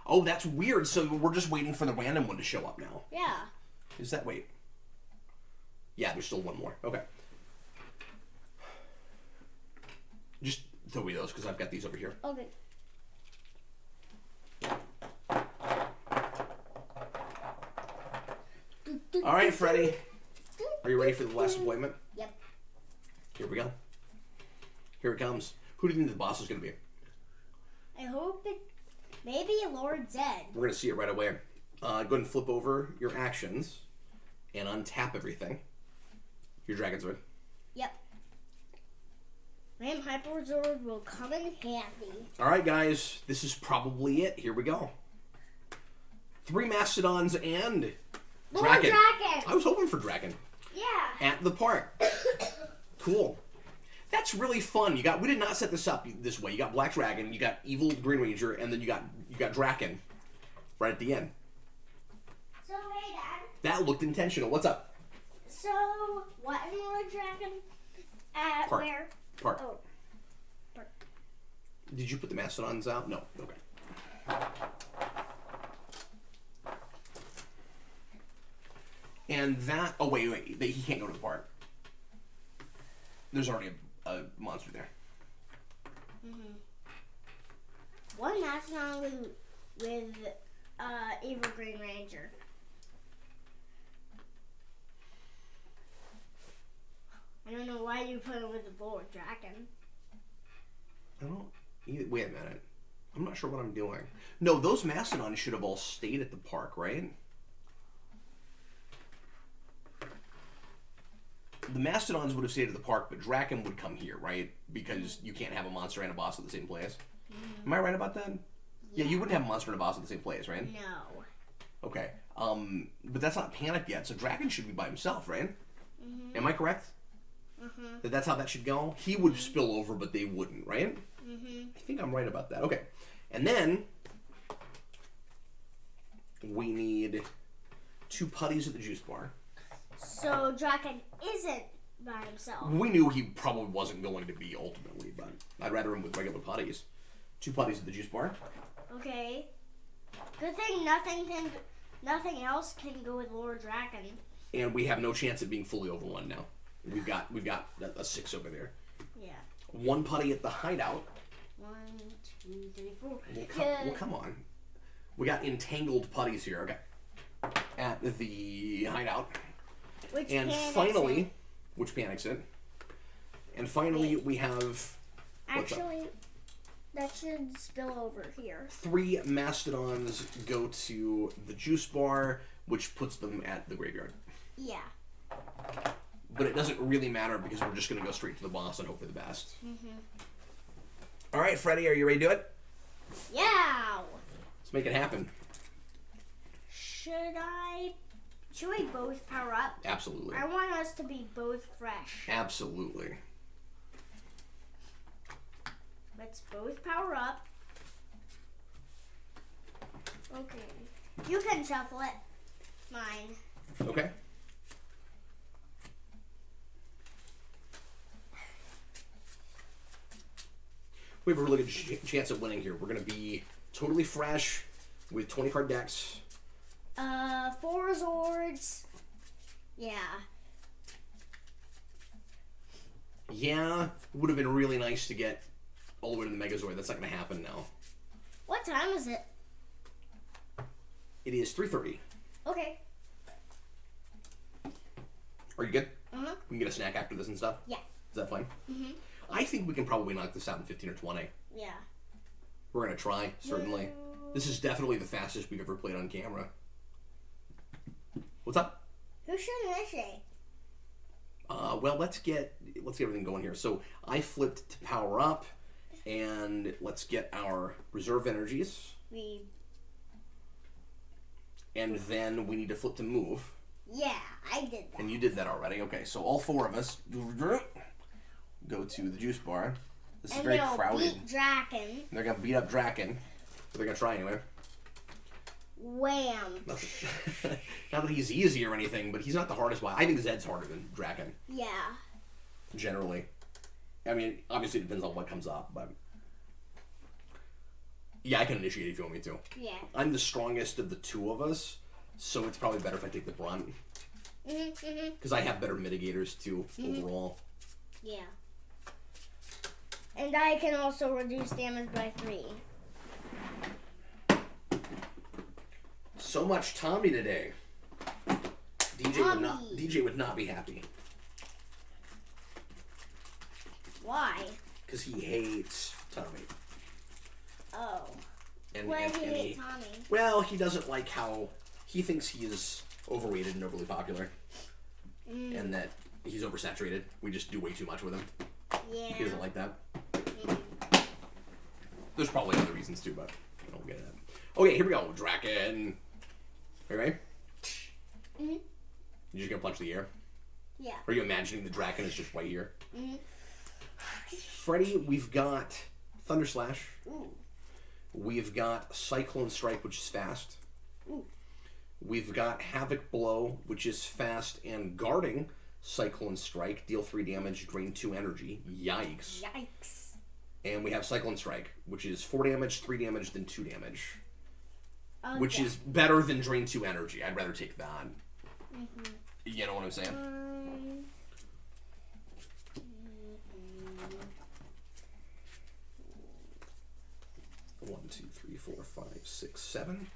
Oh, that's weird. So we're just waiting for the random one to show up now. Yeah. Is that... Wait. Yeah, there's still one more. Okay. Just throw me those, because I've got these over here. Okay. All right, Freddy. Are you ready for the last appointment? Yep. Here we go. Here it comes. Who do you think the boss is going to be? I hope it... Maybe Lord Zed. We're going to see it right away. Go ahead and flip over your actions and untap everything. Your Dragon Sword. Yep. Ram Hyper Zord will come in handy. All right, guys. This is probably it. Here we go. 3 Mastodons and... Lord Draken. Draken! I was hoping for Draken. Yeah. At the park. Cool. That's really fun. We did not set this up this way. You got Black Dragon, you got Evil Green Ranger, and then you got Draken right at the end. So hey, Dad. That looked intentional. What's up? So, what in Lord Dragon? At Park. where? Park. Oh, park. Did you put the mastodons out? No. Okay. And that... Oh, wait. He can't go to the park. There's already a monster there. Mm-hmm. One Mastodon with Evil Green Ranger. I don't know why you put it with the Lord Dragon. I don't... Wait a minute. I'm not sure what I'm doing. No, those mastodons should have all stayed at the park, right? The mastodons would have stayed at the park, but Draken would come here, right? Because you can't have a monster and a boss at the same place. Am I right about that? Yeah, you wouldn't have a monster and a boss at the same place, right? No. Okay. But that's not panicked yet, so Draken should be by himself, right? Mm-hmm. Am I correct? Mm-hmm. That's how that should go? He would spill over, but they wouldn't, right? Mm-hmm. I think I'm right about that. Okay. And then we need 2 putties at the juice bar. So Draken isn't by himself. We knew he probably wasn't going to be ultimately, but I'd rather him with regular putties. 2 putties at the juice bar. Okay. Good thing nothing else can go with Lord Draken. And we have no chance of being fully over 1 now. We've got a 6 over there. Yeah. 1 putty at the hideout. 1, 2, 3, 4. Well, come on. We got entangled putties here. Okay. At the hideout. Which finally, which panics it. And finally, we have... Actually, that should spill over here. 3 mastodons go to the juice bar, which puts them at the graveyard. Yeah. But it doesn't really matter because we're just going to go straight to the boss and hope for the best. Mm-hmm. All right, Freddy, are you ready to do it? Yeah. Let's make it happen. Should we both power up? Absolutely. I want us to be both fresh. Absolutely. Let's both power up. Okay. You can shuffle it. Mine. Okay. We have a really good chance at winning here. We're going to be totally fresh with 20 card decks. 4 Zords. Yeah. Yeah, would have been really nice to get all the way to the Megazord. That's not going to happen now. What time is it? It is 3:30. Okay. Are you good? Uh-huh. We can get a snack after this and stuff? Yeah. Is that fine? Mm-hmm. I think we can probably knock this out in 15 or 20. Yeah. We're going to try, certainly. This is definitely the fastest we've ever played on camera. What's up? Who should initiate? Well, let's get everything going here. So I flipped to power up, and let's get our reserve energies. And then we need to flip to move. Yeah, I did that. And you did that already. Okay, so all 4 of us go to the juice bar. This is very crowded. Beat Draken. They're gonna beat up Draken. But they're gonna try anyway. Wham. Not that he's easy or anything, but he's not the hardest one. I think Zed's harder than Draken. Yeah. Generally. I mean, obviously it depends on what comes up, but... Yeah, I can initiate if you want me to. Yeah. I'm the strongest of the 2 of us, so it's probably better if I take the brunt. Because I have better mitigators, too, overall. Yeah. And I can also reduce damage by 3. So much Tommy today. DJ would not be happy. Why? Because he hates Tommy. Oh. And, Why does he hate Tommy? Well, he doesn't like how he thinks he is overrated and overly popular. And that he's oversaturated. We just do way too much with him. Yeah. He doesn't like that. There's probably other reasons too, but I don't get it. Okay, here we go. Draken. Are you ready? You just gonna punch the air? Yeah. Are you imagining the Draken is just right here? Mm-hmm. Freddy, we've got Thunder Slash. Ooh. We've got Cyclone Strike, which is fast. Ooh. We've got Havoc Blow, which is fast and guarding. Cyclone Strike, deal 3 damage, drain 2 energy. Yikes. Yikes. And we have Cyclone Strike, which is 4 damage, 3 damage, then 2 damage. Which is better than drain 2 energy. I'd rather take that. You know what I'm saying? 1, 2, 3, 4, 5, 6, 7.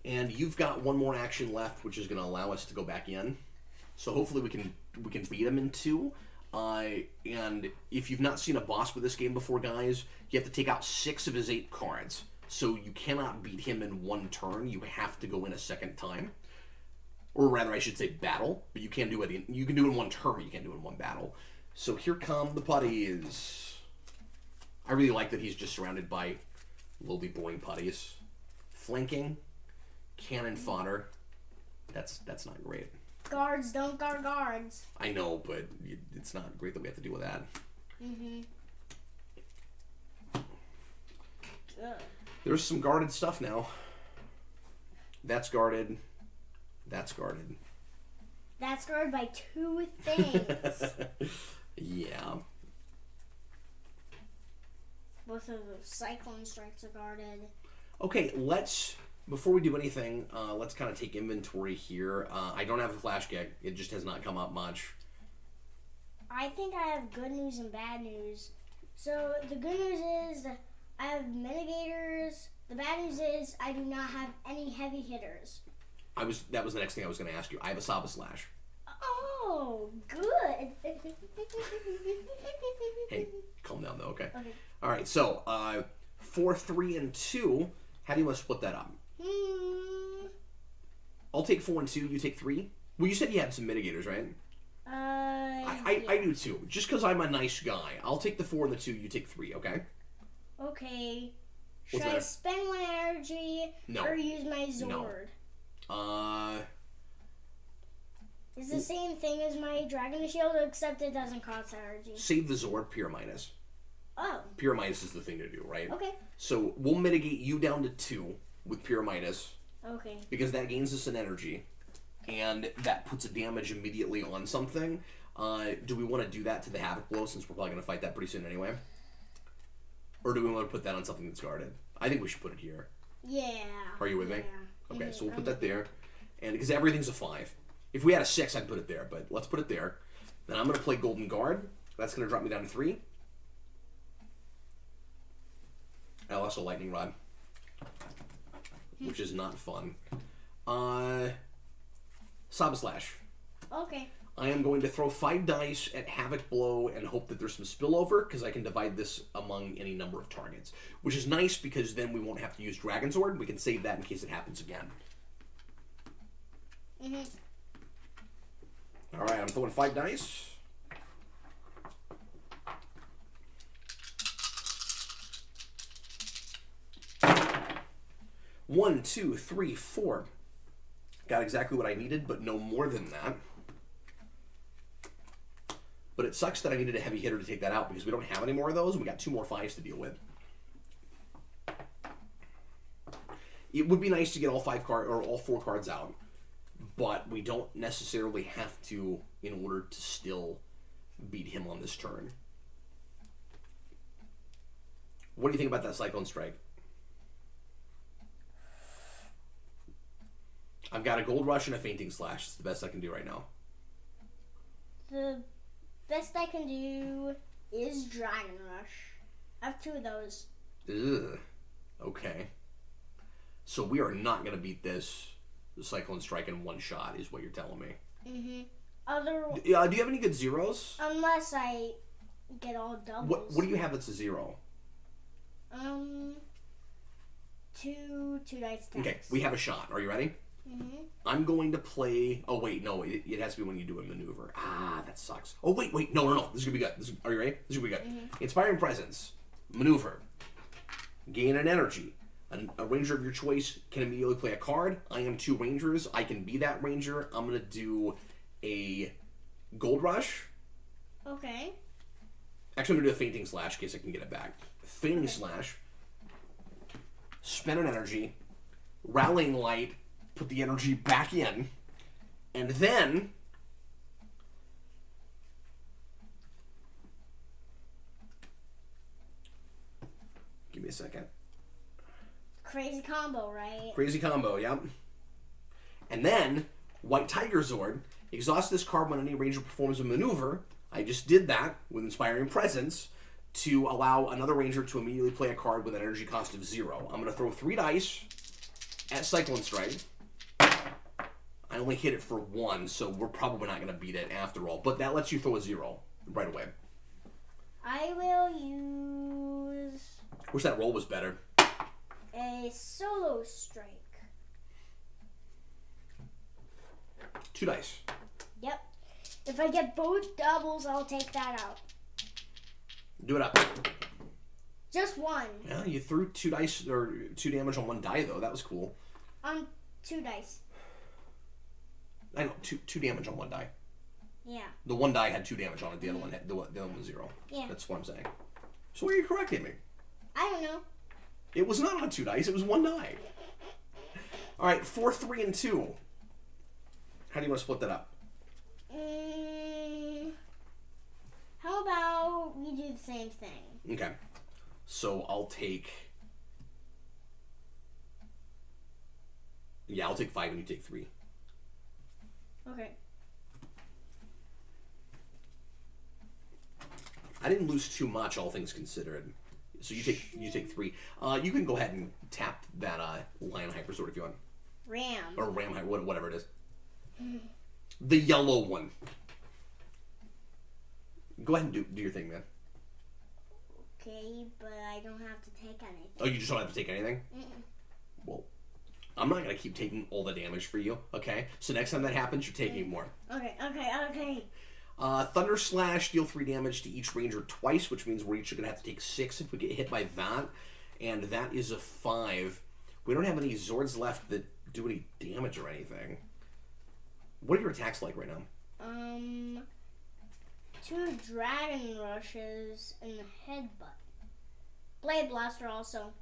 And you've got one more action left, which is going to allow us to go back in. So hopefully we can beat him in 2. And if you've not seen a boss with this game before, guys, you have to take out 6 of his 8 cards. So you cannot beat him in 1 turn. You have to go in a second time. Or rather, I should say battle. But you can do it you can do it in 1 turn. You can't do it in 1 battle. So here come the putties. I really like that he's just surrounded by lowly boring putties. Flanking. Cannon fodder. That's not great. Guards don't guard guards. I know, but it's not great that we have to deal with that. There's some guarded stuff now. That's guarded. That's guarded. That's guarded by 2 things. Yeah. Both of those Cyclone Strikes are guarded. Okay, before we do anything, let's kind of take inventory here. I don't have a flash gag. It just has not come up much. I think I have good news and bad news. So the good news is I have mitigators. The bad news is I do not have any heavy hitters. That was the next thing I was going to ask you. I have a Saba Slash. Oh, good. Hey, calm down though, okay? Okay. All right, so 4, 3, and 2. How do you want to split that up? I'll take 4 and 2. You take 3. Well, you said you had some mitigators, right? I do too. Just because I'm a nice guy, I'll take the 4 and the 2. You take 3. Okay. Okay. Should I spend my energy or use my Zord? No. It's the same thing as my Dragon Shield, except it doesn't cost energy. Save the Zord, Pure Minus. Oh. Pure Minus is the thing to do, right? Okay. So we'll mitigate you down to 2 with Pure Minus. Okay. Because that gains us an energy, and that puts a damage immediately on something. Do we want to do that to the Havoc Blow, since we're probably going to fight that pretty soon anyway? Or do we want to put that on something that's guarded? I think we should put it here. Yeah. Are you with me? Yeah. Okay, so we'll put that there. And because everything's a 5. If we had a 6, I'd put it there, but let's put it there. Then I'm going to play Golden Guard. That's going to drop me down to 3. I'll also Lightning Rod, which is not fun. Saba Slash. Okay. I am going to throw 5 dice at Havoc Blow and hope that there's some spillover, because I can divide this among any number of targets. Which is nice, because then we won't have to use Dragon Sword. We can save that in case it happens again. Alright, I'm throwing 5 dice. One, 2, 3, 4. Got exactly what I needed, but no more than that. But it sucks that I needed a heavy hitter to take that out, because we don't have any more of those, and we got 2 more 5s to deal with. It would be nice to get all 4 cards out, but we don't necessarily have to in order to still beat him on this turn. What do you think about that Cyclone Strike? I've got a Gold Rush and a Fainting Slash. It's the best I can do right now. The best I can do is Dragon Rush. I have 2 of those. Ugh. Okay. So we are not going to beat this Cyclone Strike in 1 shot, is what you're telling me. Do you have any good zeros? Unless I get all doubles. What do you have that's a 0? 2 dice. Okay, we have a shot. Are you ready? I'm going to play... Oh, wait, no. It has to be when you do a maneuver. Ah, that sucks. Oh, wait. No. This is going to be good. Are you ready? This is going to be good. Inspiring Presence. Maneuver. Gain an energy. A ranger of your choice can immediately play a card. I am 2 rangers. I can be that ranger. I'm going to do a Gold Rush. Okay. Actually, I'm going to do a Fainting Slash in case I can get it back. Fainting Slash. spend an energy, rallying light, put the energy back in, and then give me a second. Crazy combo, right? Crazy combo, yep. And then White Tiger Zord. Exhaust this card when any ranger performs a maneuver. I just did that with Inspiring Presence to allow another ranger to immediately play a card with an energy cost of 0. I'm going to throw 3 dice at Cyclone Strike. I only hit it for 1, so we're probably not going to beat it after all. But that lets you throw a 0 right away. I will use... Wish that roll was better. A solo strike. 2 dice. Yep. If I get both doubles, I'll take that out. Do it up. Just 1. Yeah, you threw 2 dice, or 2 damage on 1 die, though. That was cool. On 2 dice. I know, 2 damage on 1 die. Yeah. The 1 die had 2 damage on it. The other one had, the other one was 0. Yeah. That's what I'm saying. So why are you correcting me? I don't know. It was not on 2 dice. It was 1 die. All right, 4, 3, and 2. How do you want to split that up? How about we do the same thing? Okay. So I'll take... Yeah, I'll take 5 and you take 3. Okay. I didn't lose too much, all things considered. So you take 3. You can go ahead and tap that Lion Hyperzord if you want. Ram. Or Ram, whatever it is. The yellow one. Go ahead and do your thing, man. Okay, but I don't have to take anything. Oh, you just don't have to take anything? Mm-mm. Well, I'm not going to keep taking all the damage for you, okay? So next time that happens, you're taking more. Okay. Thunder Slash, deal 3 damage to each ranger twice, which means we're each going to have to take 6 if we get hit by that. And that is a 5. We don't have any Zords left that do any damage or anything. What are your attacks like right now? 2 Dragon Rushes and the Headbutt. Blade Blaster also.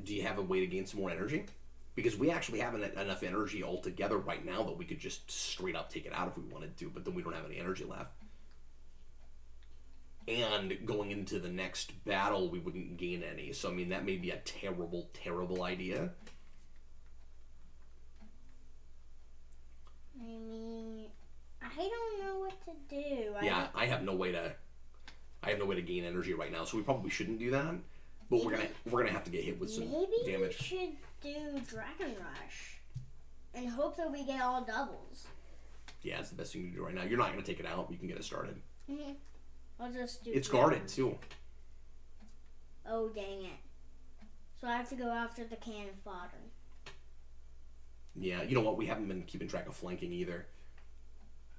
Do you have a way to gain some more energy? Because we actually have enough energy altogether right now that we could just straight up take it out if we wanted to, but then we don't have any energy left. And going into the next battle, we wouldn't gain any. So, I mean, that may be a terrible, terrible idea. I mean, I don't know what to do. Yeah, I have no way to gain energy right now, so we probably shouldn't do that. But we're gonna have to get hit with some damage. Maybe we should do Dragon Rush and hope that we get all doubles. Yeah, it's the best thing to do right now. You're not gonna take it out. You can get it started. Mm-hmm. I'll just do. It's guarded too. Oh dang it! So I have to go after the cannon fodder. Yeah, you know what? We haven't been keeping track of flanking either,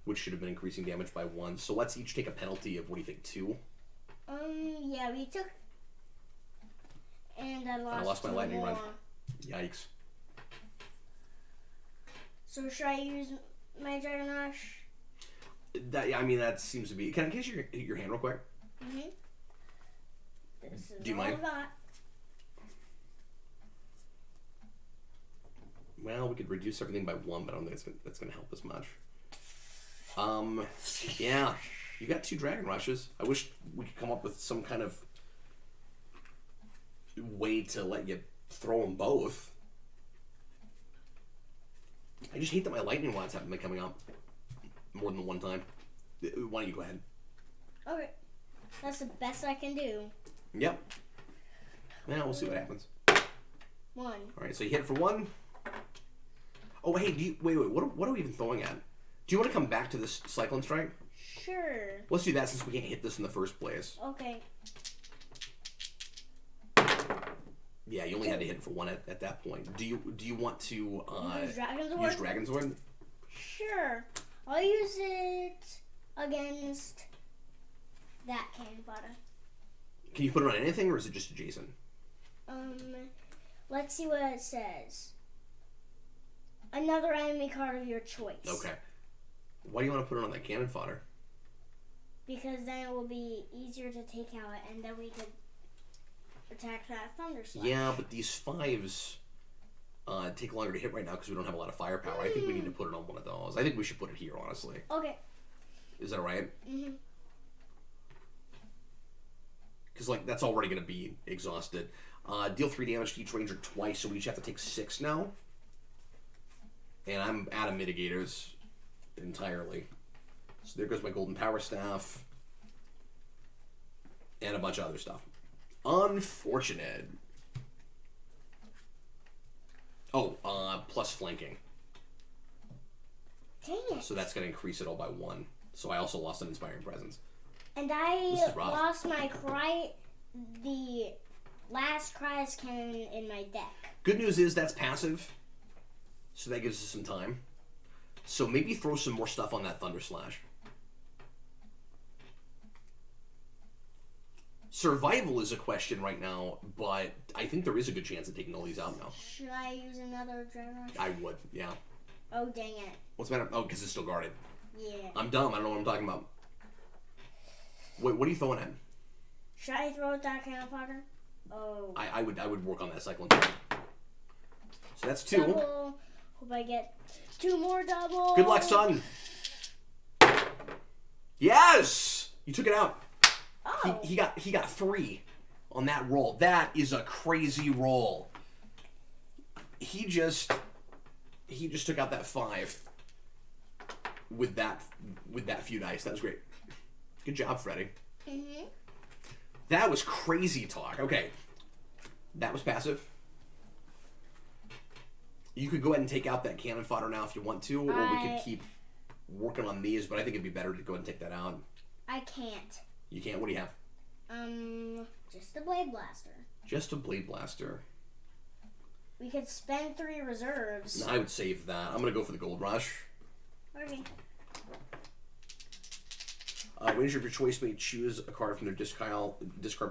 which should have been increasing damage by 1. So let's each take a penalty of, what do you think, 2? Yeah, we took. And I lost my lightning more. run. Yikes. So should I use my Dragon Rush? I mean, that seems to be... Can I catch your hand real quick? Mm-hmm. This is Do you all mind? I got. Well, we could reduce everything by 1, but I don't think that's going to help us much. Yeah. You got 2 Dragon Rushes. I wish we could come up with some kind of way to let you throw them both. I just hate that my lightning rods haven't been coming up more than 1 time. Why don't you go ahead? Okay. That's the best I can do. Yep. Now we'll see what happens. 1. All right, so you hit it for 1. Oh, hey, wait. What are we even throwing at? Do you want to come back to this Cyclone Strike? Sure. Let's do that since we can't hit this in the first place. Okay. Yeah, you only had to hit it for 1 at that point. Do you want to use Dragon Zord? use Dragon Zord? Sure. I'll use it against that cannon fodder. Can you put it on anything, or is it just adjacent? Let's see what it says. Another enemy card of your choice. Okay. Why do you want to put it on that cannon fodder? because then it will be easier to take out, and then we could attack that Thunder Slash. Yeah, but these 5s take longer to hit right now because we don't have a lot of firepower. I think we need to put it on one of those. I think we should put it here, honestly. Okay. Is that right? Mm-hmm. Because, like, that's already going to be exhausted. Deal 3 damage to each ranger twice, so we each have to take 6 now. And I'm out of mitigators entirely. So there goes my golden power staff. And a bunch of other stuff. Unfortunate. Oh, plus flanking. Dang it. So that's going to increase it all by 1. So I also lost an Inspiring Presence. And I lost my the last Cryos Cannon in my deck. Good news is that's passive. So that gives us some time. So maybe throw some more stuff on that Thunder Slash. Survival is a question right now, but I think there is a good chance of taking all these out now. Should I use another Adrenaline? I would, yeah. Oh, dang it. What's the matter? Oh, because it's still guarded. Yeah. I'm dumb. I don't know what I'm talking about. Wait, what are you throwing at? Should I throw it that cannon fodder? Oh. I would work on that cyclone too. So that's 2. Double. Hope I get 2 more double. Good luck, son. Yes! You took it out. Oh. He got 3 on that roll. That is a crazy roll. He just took out that 5 with that few dice. That was great. Good job, Freddy. Mm-hmm. That was crazy talk. Okay. That was passive. You could go ahead and take out that cannon fodder now if you want to, or we could keep working on these, but I think it'd be better to go ahead and take that out. I can't. You can't? What do you have? Just a Blade Blaster. Just a Blade Blaster. We could spend 3 reserves. No, I would save that. I'm going to go for the Gold Rush. Okay. Ranger of your choice may choose a card from their discard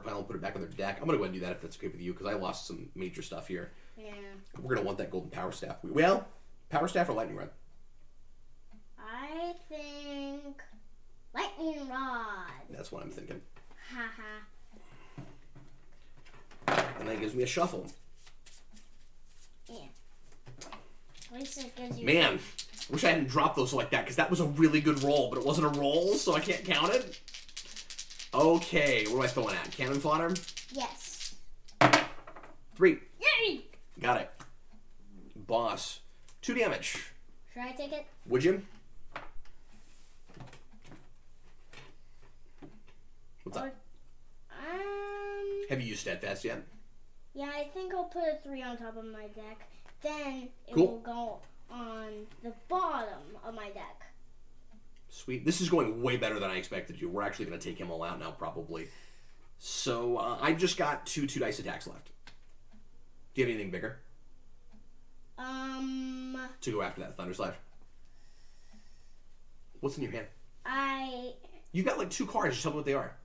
pile and put it back on their deck. I'm going to go ahead and do that if that's okay with you, because I lost some major stuff here. Yeah. We're going to want that Golden Power Staff. Well, Power Staff or Lightning Rod? I think Lightning Rod. That's what I'm thinking. Haha. And that gives me a shuffle. Yeah. At least it gives you... Man, wish I hadn't dropped those like that, because that was a really good roll, but it wasn't a roll, so I can't count it. Okay, what am I throwing at? Cannon fodder? Yes. 3. Yay! Got it. Boss. 2 damage. Should I take it? Would you? What's up? Have you used Steadfast yet? Yeah, I think I'll put a 3 on top of my deck. Then it Cool. will go on the bottom of my deck. Sweet. This is going way better than I expected to. We're actually going to take him all out now, probably. So, I've just got 2 2-dice attacks left. Do you have anything bigger? To go after that Thunder Slash? What's in your hand? You've got like 2 cards. Just tell me what they are.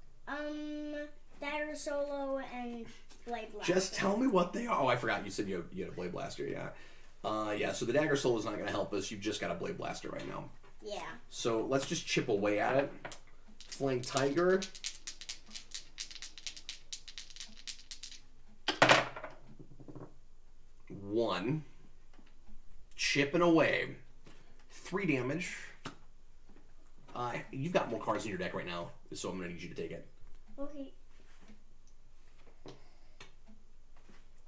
Dagger Solo and Blade Blaster. Just tell me what they are. Oh, I forgot. You said you had a Blade Blaster, yeah. Yeah, so the Dagger Solo is not going to help us. You've just got a Blade Blaster right now. Yeah. So let's just chip away at it. Flying Tiger. One. Chipping away. 3 damage. You've got more cards in your deck right now, so I'm going to need you to take it. Okay.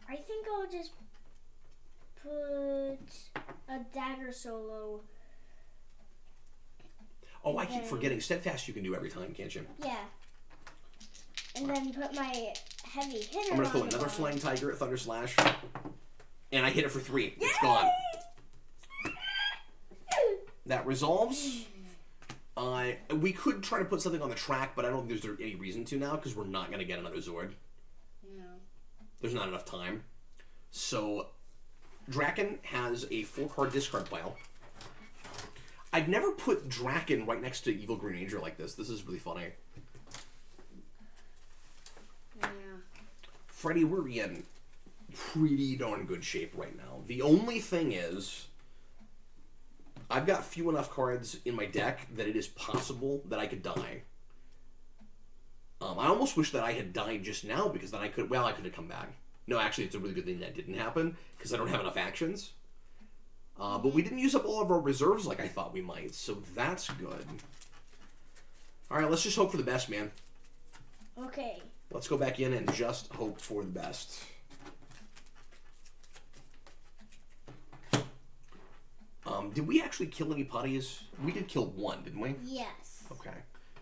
I think I'll just put a Dagger Solo. Oh, I keep forgetting. Steadfast you can do every time, can't you? Yeah. And then put my heavy hitter I'm going to throw on the another bottom. Flying Tiger at Thunder Slash. And I hit it for 3. It's gone. That resolves. We could try to put something on the track, but I don't think there's any reason to now, because we're not going to get another Zord. No. There's not enough time. So, Draken has a 4-card discard pile. I've never put Draken right next to Evil Green Ranger like this. This is really funny. Yeah. Freddy, we're in pretty darn good shape right now. The only thing is, I've got few enough cards in my deck that it is possible that I could die. I almost wish that I had died just now because then I could have come back. No, actually, it's a really good thing that didn't happen because I don't have enough actions. But we didn't use up all of our reserves like I thought we might, so that's good. All right, let's just hope for the best, man. Okay. Let's go back in and just hope for the best. Did we actually kill any putties? We did kill one, didn't we? Yes. Okay.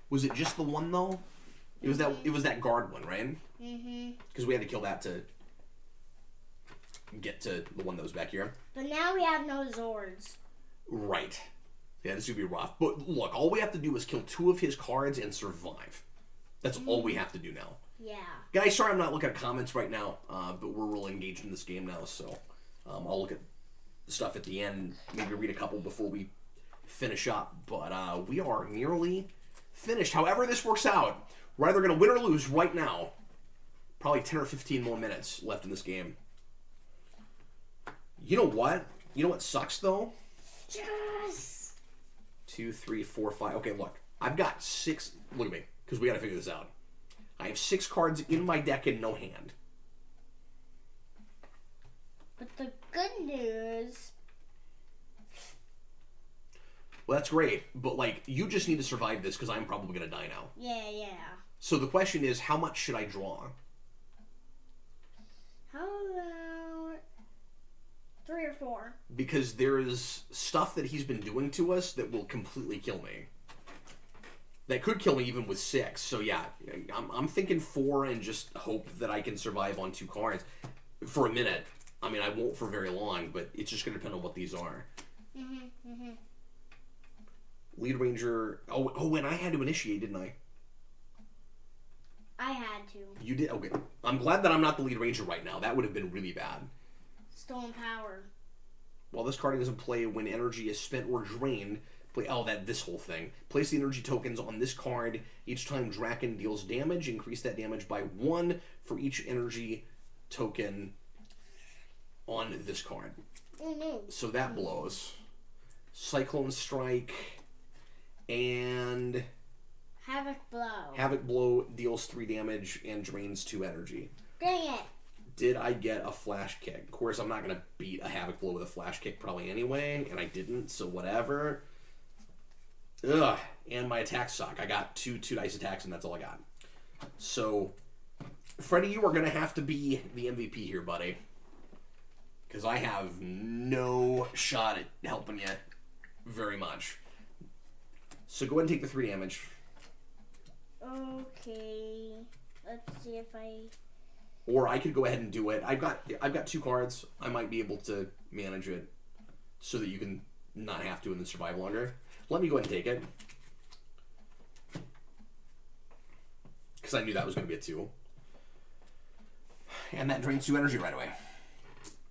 Was it just the one though? It was that guard one, right? Mhm. Because we had to kill that to get to the one that was back here. But now we have no Zords. Right. Yeah, this would be rough. But look, all we have to do is kill 2 of his cards and survive. That's all we have to do now. Yeah. Guys, sorry I'm not looking at comments right now, but we're really engaged in this game now, so I'll look at the stuff at the end, maybe read a couple before we finish up. But we are nearly finished. However this works out, we're either going to win or lose right now. Probably 10 or 15 more minutes left in this game. You know what? You know what sucks, though? Yes! 2, 3, 4, 5. Okay, look. I've got 6. Look at me, because we got to figure this out. I have 6 cards in my deck and no hand. But the good news... Well, that's great, but, like, you just need to survive this, because I'm probably going to die now. Yeah. So the question is, how much should I draw? How about 3 or 4? Because there is stuff that he's been doing to us that will completely kill me. That could kill me even with 6. So yeah, I'm thinking 4 and just hope that I can survive on 2 cards for a minute. I mean, I won't for very long, but it's just going to depend on what these are. Lead Ranger. Oh, and I had to initiate, didn't I? I had to. You did? Okay. I'm glad that I'm not the Lead Ranger right now. That would have been really bad. Stolen Power. While this card doesn't play when energy is spent or drained, this whole thing. Place the energy tokens on this card. Each time Draken deals damage, increase that damage by 1 for each energy token on this card. Oh no. So that blows. Cyclone Strike and Havoc Blow. Havoc Blow deals 3 damage and drains 2 energy. Dang it. Did I get a Flash Kick? Of course, I'm not going to beat a Havoc Blow with a Flash Kick probably anyway, and I didn't, so whatever. Ugh, and my attacks suck. I got 2 dice attacks, and that's all I got. So, Freddy, you are going to have to be the MVP here, buddy. Because I have no shot at helping you very much. So go ahead and take the 3 damage. Okay. Let's see if I... Or I could go ahead and do it. I've got 2 cards. I might be able to manage it so that you can not have to and then survive longer. Let me go ahead and take it. Because I knew that was going to be a 2. And that drains 2 energy right away.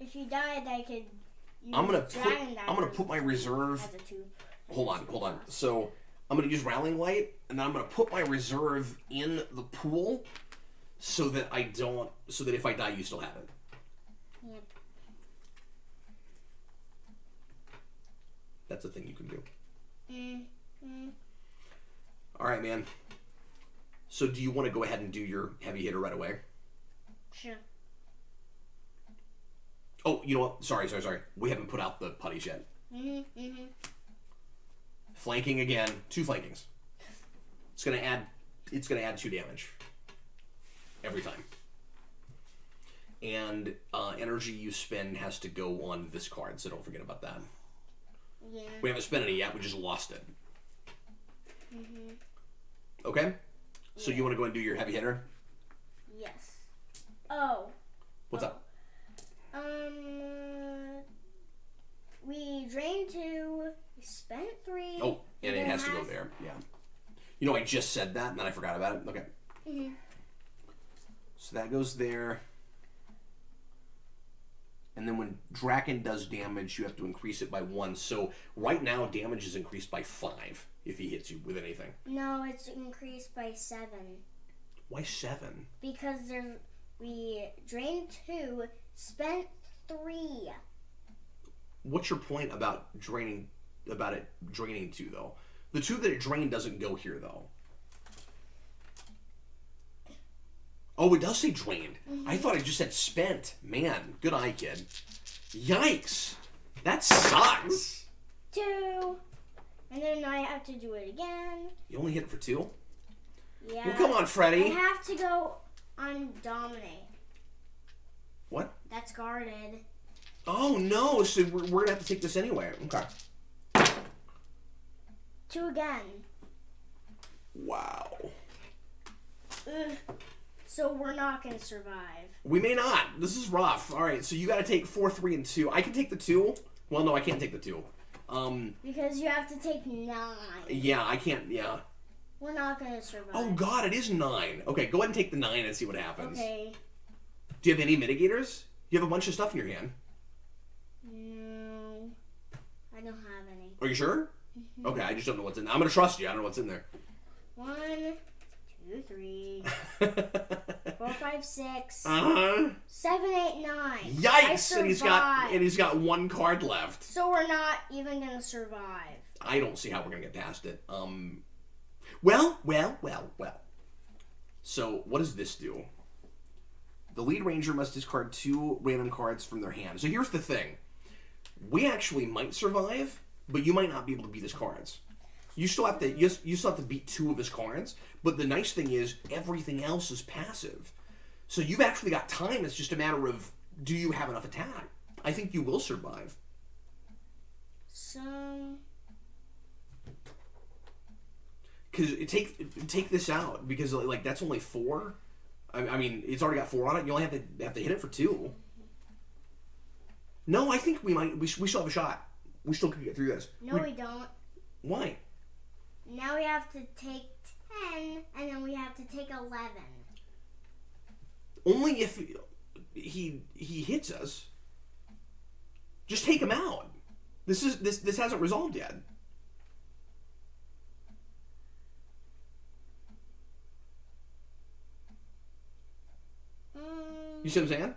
If you died, I could use I'm gonna put my reserve. As a 2. Hold on. So I'm gonna use Rallying Light, and then I'm gonna put my reserve in the pool, so that if I die, you still have it. Yep. That's a thing you can do. Mm-hmm. All right, man. So do you want to go ahead and do your heavy hitter right away? Sure. Oh, you know what? Sorry. We haven't put out the putties yet. Flanking again. 2 flankings. It's gonna add 2 damage every time. And energy you spend has to go on this card, so don't forget about that. Yeah. We haven't spent any yet. We just lost it. Okay. So you want to go and do your heavy hitter? Yes. Oh. What's up? We drained 2, we spent 3. Oh, and it has to go there. Yeah. You know, I just said that, and then I forgot about it. Okay. So that goes there. And then when Draken does damage, you have to increase it by 1. So right now, damage is increased by 5 if he hits you with anything. No, it's increased by 7. Why 7? Because we drained 2, spent 3. What's your point about it draining 2, though? The 2 that it drained doesn't go here, though. Oh, it does say drained. I thought it just said spent. Man, good eye, kid. Yikes. That sucks. 2. And then I have to do it again. You only hit it for 2? Yeah. Well, come on, Freddy. I have to go on dominate. What? That's guarded. Oh, no. So we're going to have to take this anyway. Okay. 2 again. Wow. Ugh. So we're not going to survive. We may not. This is rough. All right, so you got to take 4, 3, and 2. I can take the 2. Well, no, I can't take the 2. Because you have to take 9. Yeah, I can't. Yeah. We're not going to survive. Oh, God, it is 9. Okay, go ahead and take the 9 and see what happens. Okay. Do you have any mitigators? You have a bunch of stuff in your hand. No. I don't have any. Are you sure? Okay, I just don't know what's in there. I'm going to trust you. I don't know what's in there. 1, 2, 3, 4, 5, 6, Uh-huh. 7, 8, 9. Yikes! I And he's got 1 card left. So we're not even gonna survive. I don't see how we're gonna get past it. Well. So what does this do? The lead ranger must discard 2 random cards from their hand. So here's the thing: we actually might survive, but you might not be able to beat his cards. You still have to. You still have to beat 2 of his cards. But the nice thing is, everything else is passive. So you've actually got time. It's just a matter of, do you have enough attack? I think you will survive. So. Because take this out, because like that's only 4. I mean, it's already got 4 on it. You only have to hit it for 2. No, I think we still have a shot. We still can get through this. No, we don't. Why? Now we have to take 10, and then we have to take 11. Only if he hits us. Just take him out. This hasn't resolved yet. You see what I'm saying?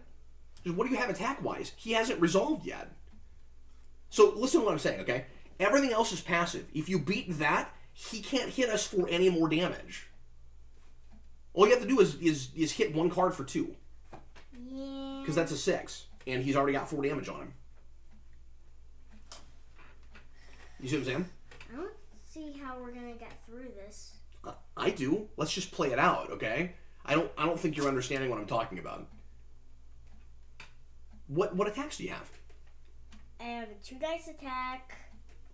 Just what do you have attack-wise? He hasn't resolved yet. So listen to what I'm saying, okay? Everything else is passive. If you beat that, he can't hit us for any more damage. All you have to do is hit 1 card for 2. Yeah. Because that's a 6. And he's already got 4 damage on him. You see what I'm saying? I don't see how we're gonna get through this. I do. Let's just play it out, okay? I don't think you're understanding what I'm talking about. What attacks do you have? I have a 2 dice attack,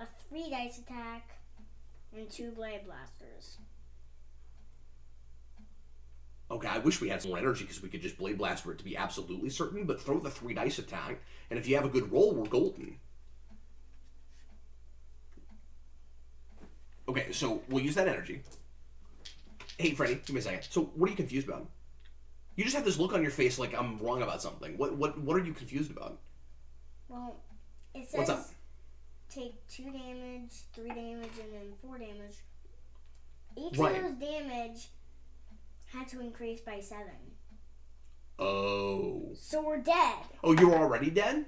a 3 dice attack, and 2 blade blasters. Okay, I wish we had some more energy because we could just Blade Blaster it to be absolutely certain, but throw the 3 dice attack, and if you have a good roll, we're golden. Okay, so we'll use that energy. Hey, Freddy, give me a second. So, what are you confused about? You just have this look on your face like I'm wrong about something. What are you confused about? Well, it What's up? says take 2 damage, 3 damage, and then 4 damage. Each Right. of those damage had to increase by 7. Oh. So we're dead. Oh, you were already dead?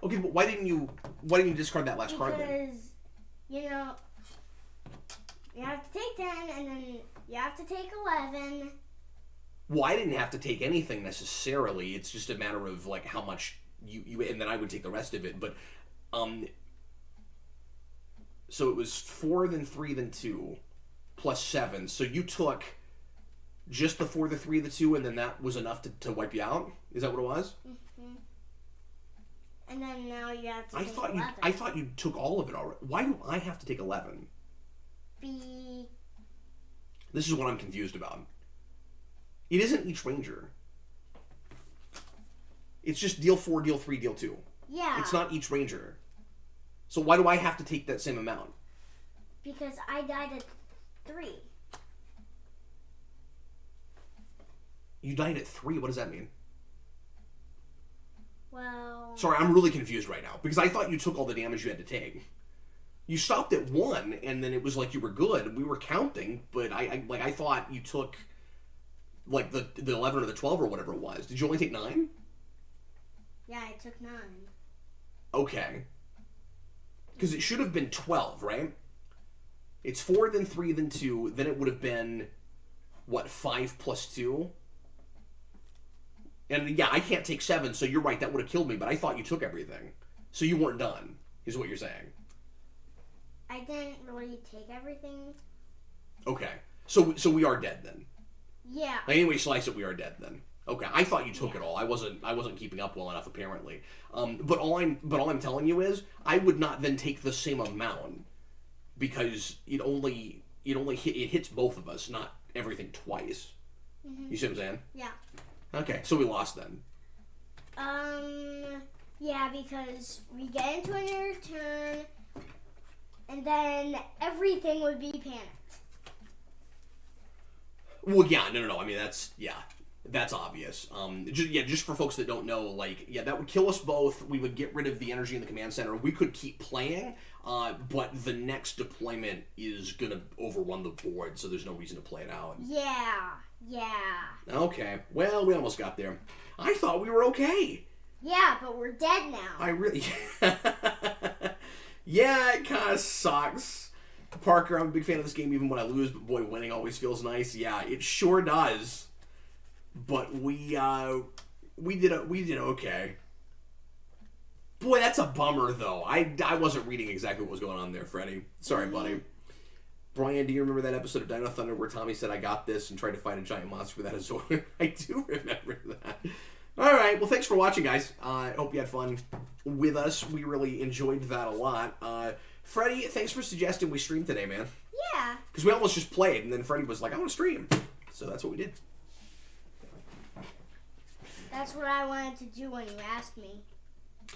Okay, but why didn't you discard that last card then? Because, you know, you have to take 10, and then you have to take 11. Well, I didn't have to take anything necessarily. It's just a matter of like how much you and then I would take the rest of it. But so it was 4, then 3, then 2, plus 7. So you took just the 4, the 3, the 2, and then that was enough to wipe you out. Is that what it was? Mm-hmm. And then now you have to I take thought 11. I thought you took all of it already. Why do I have to take 11? This is what I'm confused about. It isn't each ranger. It's just deal 4, deal 3, deal 2. Yeah. It's not each ranger. So why do I have to take that same amount? Because I died at 3. You died at 3. What does that mean? Well... Sorry, I'm really confused right now. Because I thought you took all the damage you had to take. You stopped at 1, and then it was like you were good. We were counting, but I thought you took like the 11 or the 12 or whatever it was. Did you only take 9? Yeah, I took 9. Okay. Because it should have been 12, right? It's 4, then 3, then 2. Then it would have been what, 5 plus 2? And yeah, I can't take 7, so you're right, that would have killed me, but I thought you took everything. So you weren't done, is what you're saying. I didn't really take everything. Okay. So we are dead then. Yeah. Anyway, slice it, we are dead then. Okay, I thought you took it all. I wasn't keeping up well enough apparently. But all I'm telling you is I would not then take the same amount because it hits both of us, not everything twice. Mm-hmm. You see what I'm saying? Yeah. Okay, so we lost then. Yeah, because we get into another turn, and then everything would be panicked. Well, yeah, no. I mean, that's obvious. Just for folks that don't know, that would kill us both. We would get rid of the energy in the command center. We could keep playing, but the next deployment is gonna overrun the board, so there's no reason to play it out. Yeah. Okay, well, we almost got there. I thought we were okay. Yeah, but we're dead now. I really... Yeah, it kind of sucks. Parker, I'm a big fan of this game even when I lose, but boy, winning always feels nice. Yeah, it sure does. But we did okay. Boy, that's a bummer, though. I wasn't reading exactly what was going on there, Freddy. Sorry, buddy. Brian, do you remember that episode of Dino Thunder where Tommy said, I got this, and tried to fight a giant monster with that Azor? I do remember that. All right, well, thanks for watching, guys. I hope you had fun with us. We really enjoyed that a lot. Freddy, thanks for suggesting we stream today, man. Yeah. Because we almost just played, and then Freddy was like, I want to stream. So that's what we did. That's what I wanted to do when you asked me.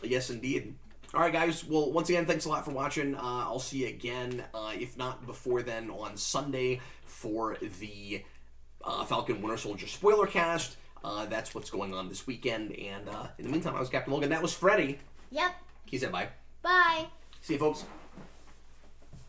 Yes, indeed. All right, guys. Well, once again, thanks a lot for watching. I'll see you again, if not before then, on Sunday for the Falcon Winter Soldier spoiler cast. That's what's going on this weekend. And in the meantime, I was Captain Logan. That was Freddy. Yep. He said bye. Bye. See you, folks.